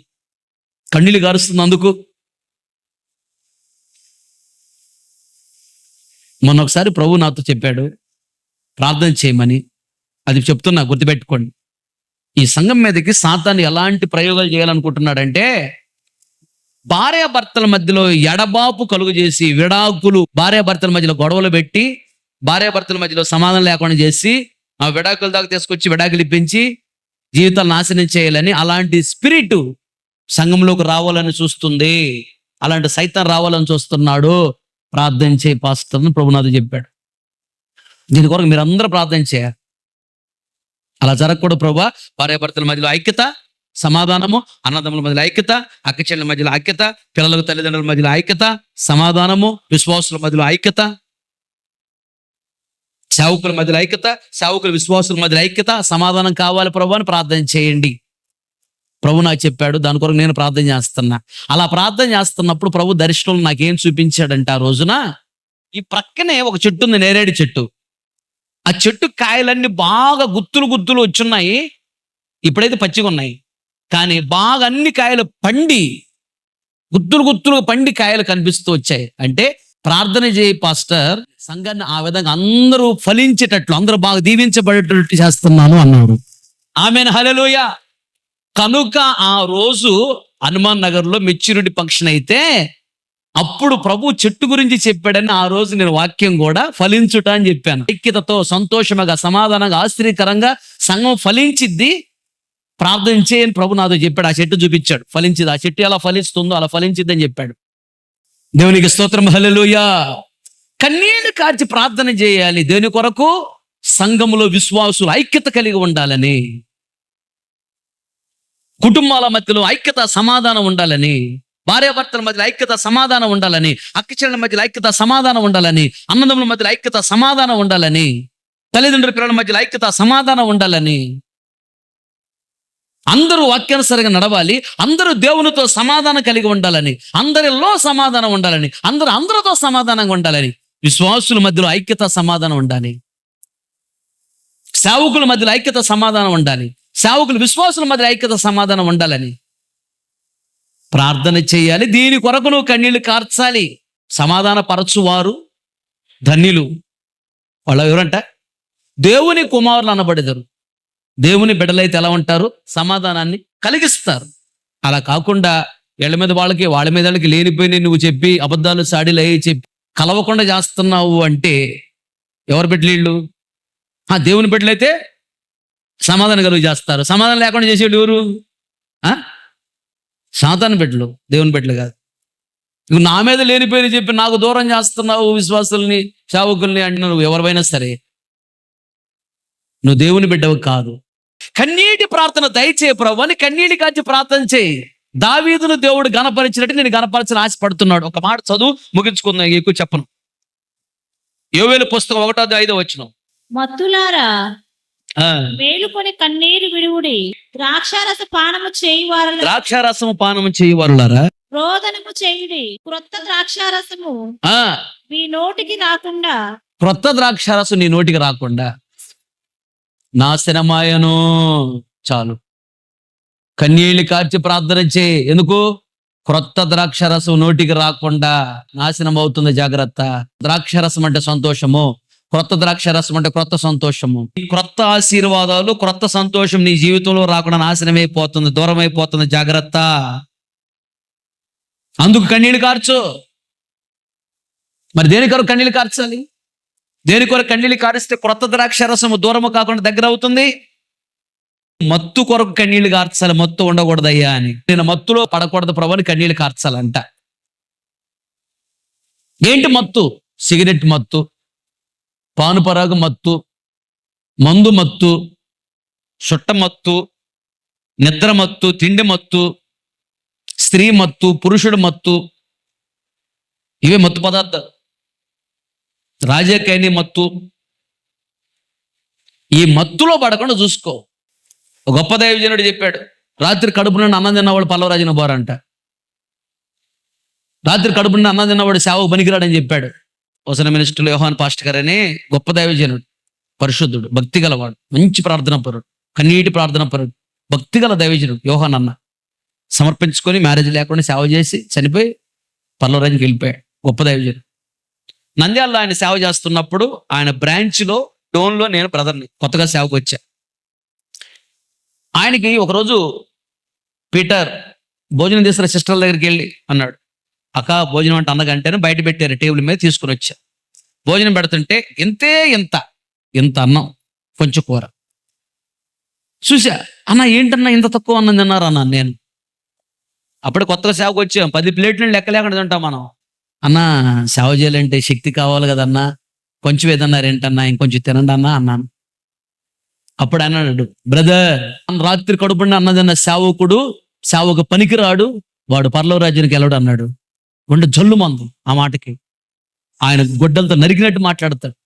S1: కన్నీళ్లు కారుస్తున్నందుకు మొన్న ఒకసారి ప్రభు నాతో చెప్పాడు ప్రార్థన చేయమని. అది చెప్తున్నా, గుర్తుపెట్టుకోండి. ఈ సంఘం మీదకి సాతాను ఎలాంటి ప్రయోగాలు చేయాలనుకుంటున్నాడంటే, భార్యాభర్తల మధ్యలో ఎడబాపు కలుగు చేసి, విడాకులు, భార్యాభర్తల మధ్యలో గొడవలు పెట్టి, భార్యాభర్తల మధ్యలో సమాధానం లేకుండా చేసి, ఆ విడాకుల దాకా తీసుకొచ్చి విడాకులు ఇప్పించి జీవితాలు నాశనం చేయాలని, అలాంటి స్పిరిట్ సంఘంలోకి రావాలని చూస్తుంది. అలాంటి సైతాన్ రావాలని చూస్తున్నాడు. ప్రార్థన చేయి పాస్టర్ అని ప్రభునాథ్ చెప్పాడు. దీని కొరకు మీరు అందరూ ప్రార్థన చేయాలి. అలా జరగకూడదు ప్రభువా. భార్యాభర్తల మధ్యలో ఐక్యత, సమాధానము, అన్నదమ్ముల మధ్యలో ఐక్యత, అక్క చెల్లెల మధ్యలో ఐక్యత, పిల్లలకు తల్లిదండ్రుల మధ్యలో ఐక్యత, సమాధానము, విశ్వాసుల మధ్యలో ఐక్యత, సేవకుల మధ్యలో ఐక్యత, సేవకుల విశ్వాసుల మధ్యలో ఐక్యత, సమాధానం కావాలి ప్రభు అని ప్రార్థన చేయండి. ప్రభు నాకు చెప్పాడు, దాని కొరకు నేను ప్రార్థన చేస్తున్నా. అలా ప్రార్థన చేస్తున్నప్పుడు ప్రభు దర్శనంలో నాకేం చూపించాడంటే, ఆ రోజున ఈ ప్రక్కనే ఒక చెట్టు ఉంది, నేరేడు చెట్టు. ఆ చెట్టు కాయలన్నీ బాగా గుత్తులు గుత్తులు వచ్చున్నాయి. ఇప్పుడైతే పచ్చిగా ఉన్నాయి, కానీ బాగా అన్ని కాయలు పండి, గుత్తులు గుత్తులు పండి కాయలు కనిపిస్తూ వచ్చాయి. అంటే ప్రార్థన చేయి పాస్టర్, సంఘాన్ని ఆ విధంగా అందరూ ఫలించేటట్లు, అందరూ బాగా దీవించబడేటట్టు చేస్తున్నాను అన్నాడు. ఆమేన్, హల్లెలూయా. కనుక ఆ రోజు హనుమాన్ నగర్లో మెచ్యూరిటీ ఫంక్షన్ అయితే, అప్పుడు ప్రభు చెట్టు గురించి చెప్పాడని ఆ రోజు నేను వాక్యం కూడా ఫలించుట అని చెప్పాను. ఐక్యతతో, సంతోషంగా, సమాధానంగా, ఆశ్చర్యకరంగా సంఘం ఫలించిద్ది. ప్రార్థన చేయని ప్రభు నాతో చెప్పాడు. ఆ చెట్టు చూపించాడు, ఫలించింది. ఆ చెట్టు ఎలా ఫలిస్తుందో అలా ఫలించిద్ది అని చెప్పాడు. దేవునికి స్తోత్రం, హల్లెలూయా. కన్నీళ్లు కార్చి ప్రార్థన చేయాలి. దేని కొరకు? సంఘములో విశ్వాసులు ఐక్యత కలిగి ఉండాలని, కుటుంబాల మధ్యలో ఐక్యత, సమాధానం ఉండాలని, భార్యాభర్తల మధ్యలో ఐక్యత, సమాధానం ఉండాలని, అక్కచెల్లెల మధ్యలో ఐక్యత, సమాధానం ఉండాలని, అన్నదమ్ముల మధ్యలో ఐక్యత, సమాధానం ఉండాలని, తల్లిదండ్రుల పిల్లల మధ్యలో ఐక్యత, సమాధానం ఉండాలని, అందరూ వాక్యానుసారంగా నడవాలి, అందరూ దేవునితో సమాధానం కలిగి ఉండాలని, అందరిలో సమాధానం ఉండాలని, అందరితో సమాధానంగా ఉండాలని, విశ్వాసుల మధ్యలో ఐక్యత, సమాధానం ఉండాలి, సేవకుల మధ్యలో ఐక్యత, సమాధానం ఉండాలి, సేవకులు విశ్వాసుల మధ్య ఐక్యత, సమాధానం ఉండాలని ప్రార్థన చేయాలి. దీని కొరకు నువ్వు కన్నీళ్లు కార్చాలి. సమాధాన పరచువారు ధన్యులు. వాళ్ళు ఎవరంట? దేవుని కుమారులు అనబడేదారు. దేవుని బిడ్డలైతే ఎలా ఉంటారు? సమాధానాన్ని కలిగిస్తారు. అలా కాకుండా వీళ్ళ మీద వాళ్ళకి, వాళ్ళ మీద వాళ్ళకి లేనిపోయి నువ్వు చెప్పి, అబద్ధాలు సాడీలు అయ్యి చెప్పి కలవకుండా చేస్తున్నావు అంటే ఎవరు బిడ్డలు? దేవుని బిడ్డలైతే సమాధానం కలుగు చేస్తారు. సమాధానం లేకుండా చేసేవాళ్ళు ఎవరు? సాతాను బిడ్డలు, దేవుని బిడ్డలు కాదు. నువ్వు నా మీద లేనిపోయిన చెప్పి నాకు దూరం చేస్తున్నావు విశ్వాసుల్ని, సేవకుల్ని అంటే నువ్వు ఎవరివైనా సరే నువ్వు దేవుని బిడ్డవు కాదు. కన్నీటి ప్రార్థన దయచేయి ప్రభు అని కన్నీటి కాచి ప్రార్థన చేయి. దావీదును దేవుడు గణపరిచినట్టు నేను గణపరచని ఆశపడుతున్నాడు. ఒక మాట చదువు, ముగించుకుందాం, ఎక్కువ చెప్పను. యోవేలు పుస్తకం 1:5
S2: మత్తులారా మేలుకొని కన్నీరు విడువుడి, ద్రాక్షారస పానము చేయువారు,
S1: ద్రాక్షారసము పానము చేయువారులారా
S2: రోదనము చేయుడి, క్రొత్త ద్రాక్షారసము మీ నోటికి రాకుండా,
S1: క్రొత్త ద్రాక్షారసం నీ నోటికి రాకుండా నాశనమాయను. చాలు, కన్నీళ్ళు కార్చి ప్రార్థన చేయి. ఎందుకు? క్రొత్త ద్రాక్షరసం నోటికి రాకుండా నాశనం అవుతుంది, జాగ్రత్త. ద్రాక్షరసం అంటే సంతోషము, క్రొత్త ద్రాక్షరసం అంటే క్రొత్త సంతోషము. క్రొత్త ఆశీర్వాదాలు, క్రొత్త సంతోషం నీ జీవితంలో రాకుండా నాశనమైపోతుంది, దూరం అయిపోతుంది, జాగ్రత్త. అందుకు కన్నీళ్ళు కార్చు. మరి దేని కొరకు కన్నీళ్ళు కార్చాలి? దేని కొరకు కన్నీళ్ళు కారిస్తే క్రొత్త ద్రాక్షరసము దూరము కాకుండా దగ్గర అవుతుంది? మత్తు కొరకు కన్నీళ్లు కార్చాలి. మత్తు ఉండకూడదయ్యా అని, నేను మత్తులో పడకూడదు ప్రభు అని కన్నీళ్లు కార్చాలంట. ఏంటి మత్తు? సిగరెట్ మత్తు, పానుపరాగు మత్తు, మందు మత్తు, చుట్ట మత్తు, నిద్ర మత్తు, తిండి మత్తు, స్త్రీ మత్తు, పురుషుడు మత్తు. ఇవే మత్తు పదార్థాలు. రాజకీయ మత్తు. ఈ మత్తులో పడకుండా చూసుకో. ఒక గొప్ప దైవజనుడు చెప్పాడు, రాత్రి కడుపు నుండి అన్నం తిన్నవాడు పల్లవరాజున బోరంట. రాత్రి కడుపు నుండి అన్నం తిన్నవాడు సేవకు పనికిరాడని చెప్పాడు. వసన మినిస్టర్లు యోహాన్ పాస్టర్ గారు అనే గొప్ప దైవజనుడు, పరిశుద్ధుడు, భక్తి గలవాడు, మంచి ప్రార్థన పరుడు, కన్నీటి ప్రార్థన పరుడు, భక్తి గల దైవజనుడు యోహాన్ అన్న. సమర్పించుకొని మ్యారేజ్ లేకుండా సేవ చేసి చనిపోయి పల్లవరాజుకి వెళ్ళిపోయాడు. గొప్ప దైవజనుడు. నంద్యాలలో ఆయన సేవ చేస్తున్నప్పుడు ఆయన బ్రాంచ్లో డోన్లో నేను బ్రదర్ని కొత్తగా సేవకు వచ్చా. ఆయనకి ఒకరోజు పీటర్ భోజనం చేసిన సిస్టర్ల దగ్గరికి వెళ్ళి అన్నాడు, అక్క భోజనం అంటే అన్నగంటేనే బయట పెట్టారు టేబుల్ మీద, తీసుకుని వచ్చా. భోజనం పెడుతుంటే ఇంత అన్నం కొంచెం కూర. చూసా, అన్న ఏంటన్నా ఇంత తక్కువ అన్నం తిన్నారు అన్నాను నేను. అప్పుడు కొత్తగా సేవకు వచ్చాం, 10 ప్లేట్లు లెక్క లేకుండా తింటాం మనం. అన్న సేవ చేయాలంటే శక్తి కావాలి కదన్నా, కొంచెం ఏదన్నారు ఏంటన్నా, ఇంకొంచెం తినండి అన్నా అన్నాను. అప్పుడు అన్నాడు, బ్రదర్ రాత్రి కడుపుండి అన్నదన్న సేవకు పనికిరాడు, వాడు పరలోక రాజ్యానికి వెళ్ళడు అన్నాడు. గుండె జల్లు మందు ఆ మాటకి. ఆయన గొడ్డలతో నరికినట్టు మాట్లాడతాడు.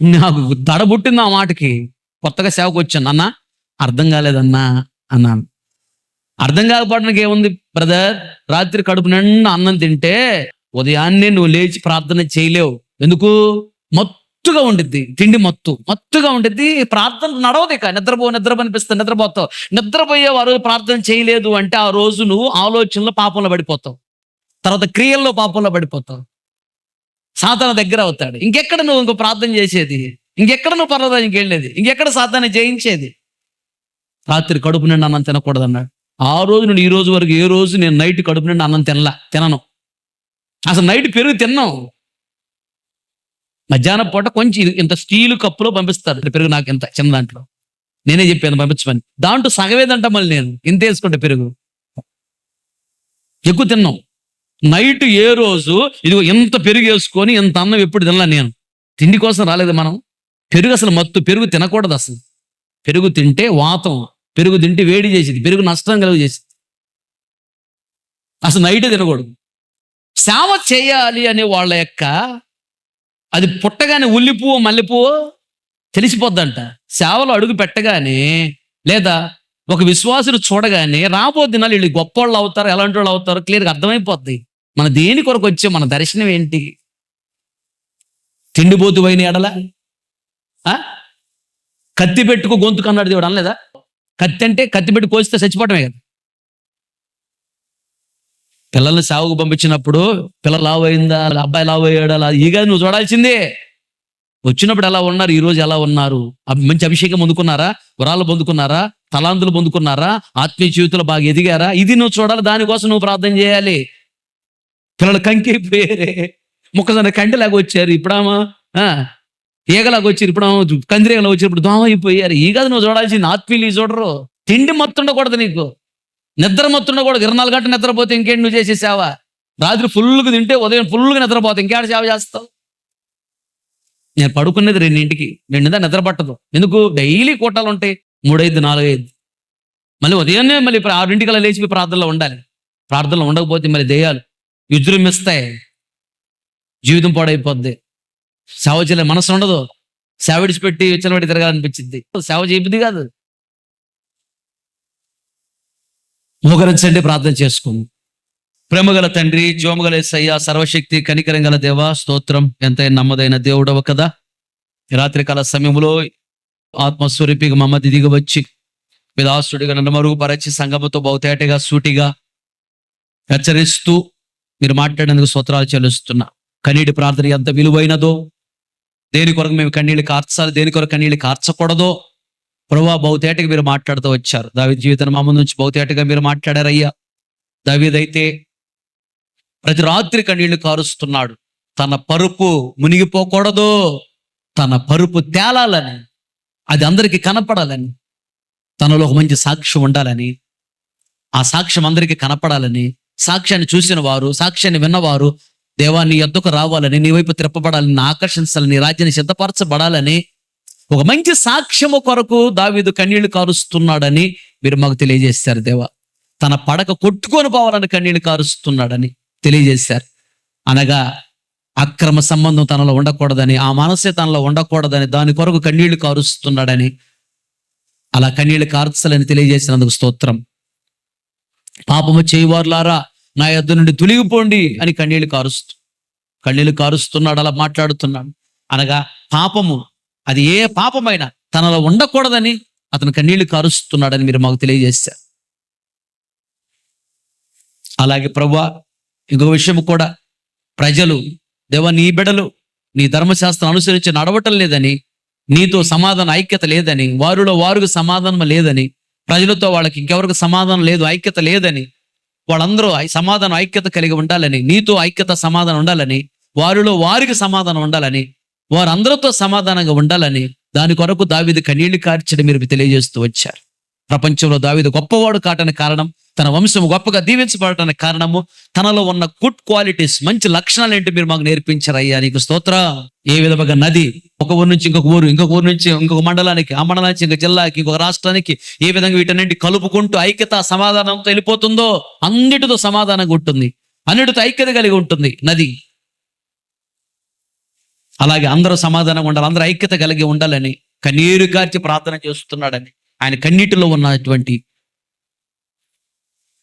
S1: నాకు దడబుట్టింది ఆ మాటకి. కొత్తగా సేవకు వచ్చాను, అన్న అర్థం కాలేదన్నా అన్నాను. అర్థం కాకపోవడానికి ఏముంది బ్రదర్, రాత్రి కడుపు నిండా అన్నం తింటే ఉదయాన్నే నువ్వు లేచి ప్రార్థన చేయలేవు. ఎందుకు? మత్తుగా ఉండిద్ది, తిండి మత్తుగా ఉండిద్ది, ప్రార్థన నడవదు. ఇక నిద్ర అనిపిస్తుంది, నిద్రపోతావు. నిద్రపోయేవారు ప్రార్థన చేయలేదు అంటే ఆ రోజు నువ్వు ఆలోచనలో పాపంలో పడిపోతావు, తర్వాత క్రియల్లో పాపంలో పడిపోతావు, సాతాను దగ్గర అవుతాడు. ఇంకెక్కడ నువ్వు ఇంకో ప్రార్థన చేసేది, ఇంకెక్కడ నువ్వు పర్వతానికి వెళ్ళేది, ఇంకెక్కడ సాతాన్ని జయించేది? రాత్రి కడుపు నిండా అన్నం తినకూడదు అన్నాడు. ఆ రోజు నుండి ఈ రోజు వరకు ఏ రోజు నేను నైట్ కడుపు నిండా అన్నం తినను. అసలు నైట్ పెరుగు తిన్నాం. మధ్యాహ్నం పూట కొంచెం ఇంత స్టీలు కప్పులో పంపిస్తారు పెరుగు, నాకు ఇంత చిన్న దాంట్లో. నేనే చెప్పాను పంపించమని. దాంట్లో సగవేదంట మళ్ళీ నేను ఇంత వేసుకుంటే పెరుగు. ఎక్కువ తిన్నాం. నైట్ ఏ రోజు ఇదిగో ఇంత పెరుగు వేసుకొని ఇంత అన్నం ఎప్పుడు తినలా నేను. తిండి కోసం రాలేదు మనం. పెరుగు అసలు మత్తు, పెరుగు తినకూడదు అసలు. పెరుగు తింటే వాతం, పెరుగు తింటే వేడి చేసేది, పెరుగు నష్టం కలుగు చేసేది. అసలు నైటే తినకూడదు. సేవ చేయాలి అనే వాళ్ళ యొక్క అది పుట్టగానే ఉల్లిపువ్వు మల్లెపువ్వు తెలిసిపోద్దంట. సేవలో అడుగు పెట్టగానే లేదా ఒక విశ్వాసులు చూడగానే రాబోయే దినాలు వీళ్ళు గొప్ప వాళ్ళు అవుతారు, ఎలాంటి వాళ్ళు అవుతారు క్లియర్గా అర్థమైపోద్ది. మన దేని కొరకు వచ్చే మన దర్శనం ఏంటి? తిండిపోతు పోయిన ఎడల కత్తి పెట్టుకు గొంతుకు అన్నాడు దేవుడు, అనలేదా? కత్తి అంటే కత్తి పెట్టి కోస్తే చచ్చిపోవటమే కదా. పిల్లల్ని సేవకు పంపించినప్పుడు పిల్లలు లావు అయిందా, అబ్బాయి లావు అయ్యాడా, ఈగా నువ్వు చూడాల్సిందే. వచ్చినప్పుడు ఎలా ఉన్నారు, ఈ రోజు ఎలా ఉన్నారు, మంచి అభిషేకం పొందుకున్నారా, వరాలు పొందుకున్నారా, తలాంతులు పొందుకున్నారా, ఆత్మీయ జీవితంలో బాగా ఎదిగారా, ఇది నువ్వు చూడాలి. దానికోసం నువ్వు ప్రార్థన చేయాలి. పిల్లలు కంకిపోయారే, మొక్కజొన్న కంటిలాగా వచ్చారు, ఇప్పుడేమో ఈగలాగా వచ్చారు, ఇప్పుడేమో కందిరీగలా వచ్చారు, ఇప్పుడు దోమ అయిపోయారు. ఈ కాదు నువ్వు చూడాల్సింది. ఆత్మీయులు చూడరు. తిండి మత్తు ఉండకూడదు నీకు, నిద్ర మత్తు ఉండకూడదు. 24 గంటలు నిద్రపోతే ఇంకేంటి నువ్వు చేసే సేవ? రాత్రి ఫుల్గా తింటే ఉదయం ఫుల్గా నిద్రపోతే ఇంకేడ సేవ చేస్తావు? నేను పడుకునేది 2ంటికి, 2 నిద్ర పట్టదు. ఎందుకు? డైలీ కోటాలు ఉంటాయి, 3-5, 4-5. మళ్ళీ ఉదయాన్నే మళ్ళీ 6ంటికల్లా లేచి ప్రార్థనలో ఉండాలి. ప్రార్థనలో ఉండకపోతే మళ్ళీ దెయ్యాలు విజృంభిస్తాయి, జీవితం పాడైపోద్ది. సేవ చేయలే మనసు ఉండదు, సేవ విడిచిపెట్టి విచ్చలబడి తిరగాలనిపించింది. సేవ చేయబుద్ధి కాదు. మోకరించండి, ప్రార్థన చేసుకుంది. ప్రేమగల తండ్రి, జోమగల యేసయ్య, సర్వశక్తి కనికరం గల దేవా, స్తోత్రం. ఎంతైనా నమ్మదైన దేవుడవ కదా. రాత్రికాల సమయంలో ఆత్మస్వరూపిగా మమ్మది దిగి వచ్చి విదాసుడిగా నన్ను మరుగుపరచి సంగముతో బహుతేటగా సూటిగా హెచ్చరిస్తూ మీరు మాట్లాడేందుకు స్తోత్రాలు చెల్లిస్తున్నా. కన్నీటి ప్రార్థన ఎంత విలువైనదో, దేని కొరకు మేము కన్నీళ్ళు కార్చాలి, దేని కొరకు కన్నీళ్ళు కార్చకూడదో ప్రభువా బహుతేటగా మీరు మాట్లాడుతూ వచ్చారు. దావీదు జీవితాన్ని మా ముందు నుంచి బహుతేటగా మీరు మాట్లాడారయ్యా. దావీదైతే ప్రతి రాత్రి కన్నీళ్లు కారుస్తున్నాడు. తన పరుపు మునిగిపోకూడదు, తన పరుపు తేలాలని, అది అందరికీ కనపడాలని, తనలో ఒక మంచి సాక్ష్యం ఉండాలని, ఆ సాక్ష్యం అందరికీ కనపడాలని, సాక్ష్యాన్ని చూసిన వారు, సాక్ష్యాన్ని విన్నవారు దేవా నీ యొద్దకు రావాలని, నీ వైపు తిప్పబడాలని, ఆకర్షించాలని, నీ రాజ్యాన్ని సిద్ధపరచబడాలని, ఒక మంచి సాక్ష్యము కొరకు దావీదు కన్నీళ్లు కారుస్తున్నాడని మీరు మాకు తెలియజేశారు. దేవా తన పడక కొట్టుకొని పోవాలని కన్నీళ్లు కారుస్తున్నాడని తెలియజేశారు. అనగా అక్రమ సంబంధం తనలో ఉండకూడదని, ఆ మనసే తనలో ఉండకూడదని, దాని కొరకు కన్నీళ్లు కారుస్తున్నాడని, అలా కన్నీళ్లు కార్చాలని తెలియజేసినందుకు స్తోత్రం. పాపము చేయవారులారా నా యొద్ద నుండి తొలగిపోండి అని కన్నీళ్లు కారుస్తున్నాడు, అలా మాట్లాడుతున్నాడు. అనగా పాపము, అది ఏ పాపమైనా తనలో ఉండకూడదని అతను కన్నీళ్లు కారుస్తున్నాడని మీరు మాకు తెలియజేశారు. అలాగే ప్రభువా ఇంకొక విషయం కూడా, ప్రజలు దేవా నీ బిడ్డలు నీ ధర్మశాస్త్రం అనుసరించి నడవటం లేదని, నీతో సమాధాన ఐక్యత లేదని, వారిలో వారికి సమాధానం లేదని, ప్రజలతో వాళ్ళకి ఇంకెవరికి సమాధానం లేదు, ఐక్యత లేదని, వాళ్ళందరూ సమాధానం ఐక్యత కలిగి ఉండాలని, నీతో ఐక్యత సమాధానం ఉండాలని, వారిలో వారికి సమాధానం ఉండాలని, వారందరితో సమాధానంగా ఉండాలని, దాని కొరకు దావీదు కన్నీళ్లు కార్చడం మీరు తెలియజేస్తూ వచ్చారు. ప్రపంచంలో దావీదు గొప్పవాడు కావటానికి కారణం, తన వంశం గొప్పగా దీవించబడటానికి కారణము, తనలో ఉన్న గుడ్ క్వాలిటీస్, మంచి లక్షణాలు ఏంటి మీరు మాకు నేర్పించారయ్యా, నీకు స్తోత్ర. ఏ విధంగా నది ఒక ఊరు నుంచి ఇంకొక ఊరు, ఇంకొక ఊరు నుంచి ఇంకొక మండలానికి, ఆ మండలం నుంచి ఇంకొక జిల్లాకి, ఇంకొక రాష్ట్రానికి ఏ విధంగా వీటన్నింటి కలుపుకుంటూ ఐక్యత సమాధానంతో వెళ్ళిపోతుందో, అన్నిటితో సమాధానంగా ఉంటుంది, అన్నిటితో ఐక్యత కలిగి ఉంటుంది నది. అలాగే అందరూ సమాధానంగా ఉండాలి, అందరూ ఐక్యత కలిగి ఉండాలని కన్నీరు కార్చి ప్రార్థన చేస్తున్నాడని, ఆయన కన్నీటిలో ఉన్నటువంటి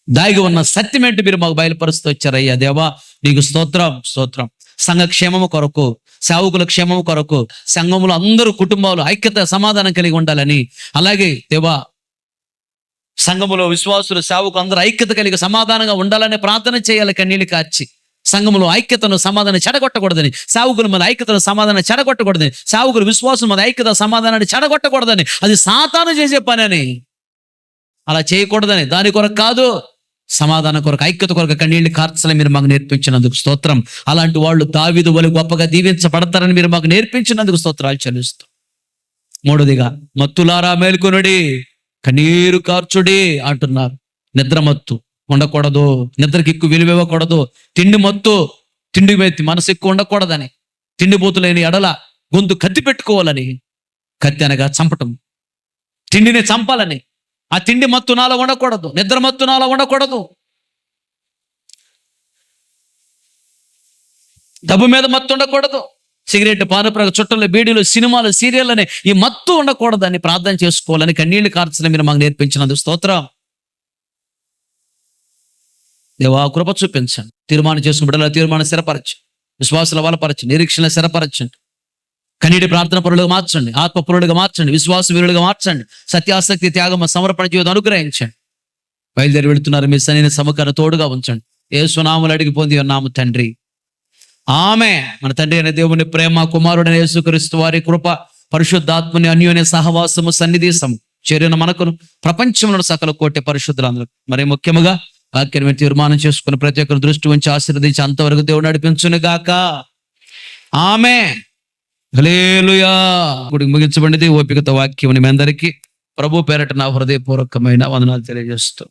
S1: దాగి ఉన్న సత్యం ఏంటి మీరు మాకు బయలుపరుస్తూ వచ్చారయ్యా దేవా, నీకు స్తోత్రం స్తోత్రం. సంఘ క్షేమము కొరకు, సేవకుల క్షేమము కొరకు, సంఘములు అందరూ కుటుంబాలు ఐక్యత సమాధానం కలిగి ఉండాలని, అలాగే దేవా సంఘములో విశ్వాసులు సేవకులు అందరూ ఐక్యత కలిగి సమాధానంగా ఉండాలని ప్రార్థన చేయాలి కన్నీళ్ళు కార్చి. సంఘములో ఐక్యతను సమాధానం చెడగొట్టకూడదని, సేవకుల మీద ఐక్యతను సమాధానం చెడగొట్టకూడదని, సేవకులు విశ్వాసం మీద ఐక్యత సమాధానాన్ని చెడగొట్టకూడదని, అది సాతాను చేసే పని అని, అలా చేయకూడదని, దాని కొరకు కాదు, సమాధానం కొరకు, ఐక్యత కొరకు కన్నీళ్లు కార్చాలని మీరు మాకు నేర్పించినందుకు స్తోత్రం. అలాంటి వాళ్ళు దావీదు వలె గొప్పగా దీవించబడతారని మీరు మాకు నేర్పించినందుకు స్తోత్రాలు చెల్లిస్తూ, మూడోదిగా మత్తులారా మేల్కొనుడి, కన్నీరు కార్చుడి అంటున్నారు. నిద్రమత్తు ఉండకూడదు, నిద్రకి ఎక్కువ విలువ ఇవ్వకూడదు, తిండి మత్తు, తిండి మెత్తి మనసు ఎక్కువ ఉండకూడదని, తిండిపోతులేని ఎడల గొంతు కత్తి పెట్టుకోవాలని, కత్తి అనగా చంపటం, తిండిని చంపాలని, ఆ తిండి మత్తు నాలో ఉండకూడదు, నిద్ర మత్తు నాలో ఉండకూడదు, డబ్బు మీద మత్తు ఉండకూడదు, సిగరెట్, పానప్రాగ, చుట్టలు, బీడీలు, సినిమాలు, సీరియల్ అనే ఈ మత్తు ఉండకూడదని ప్రార్థన చేసుకోవాలని కన్నీళ్లు కార్చని మీరు మాకు నేర్పించినందుకు స్తోత్రం. దేవా కృప చూపించండి. తీర్మానం చేసుకుని బిడ్డల తీర్మానం స్థిరపరచండి, విశ్వాసుల బలపరచండి, నిరీక్షణ స్థిరపరచండి, కన్నీటి ప్రార్థన పరులుగా మార్చండి, ఆత్మ పరులుగా మార్చండి, విశ్వాస వీరులుగా మార్చండి, సత్యాసక్తి, త్యాగం, సమర్పణ జీవితం అనుగ్రహించండి. బయలుదేరి వెళుతున్నారు, మీ సరైన సమకరణ తోడుగా ఉంచండి. యేసు నామములో అడిగి పొంది ఉన్నాము తండ్రి, ఆమేన్. మన తండ్రి అయిన దేవుని ప్రేమ, కుమారుడైన యేసుక్రీస్తు వారి కృప, పరిశుద్ధాత్మని అన్యోన్య సహవాసము, సన్నిధిసము చేరిన మనకును ప్రపంచంలో సకల కోటి పరిశుద్ధులందరూ, మరి ముఖ్యముగా వాక్యం తీర్మానం చేసుకుని ప్రతి ఒక్కరు దృష్టి ఉంచి ఆశీర్వదించి అంతవరకు దేవుడు నడిపించును గాక. ఆమేన్. హల్లెలూయా. ముగించబడింది ఓపికతో వాక్యం మీ అందరికీ ప్రభు పేరట నా హృదయపూర్వకమైన వందనాలు తెలియజేస్తూ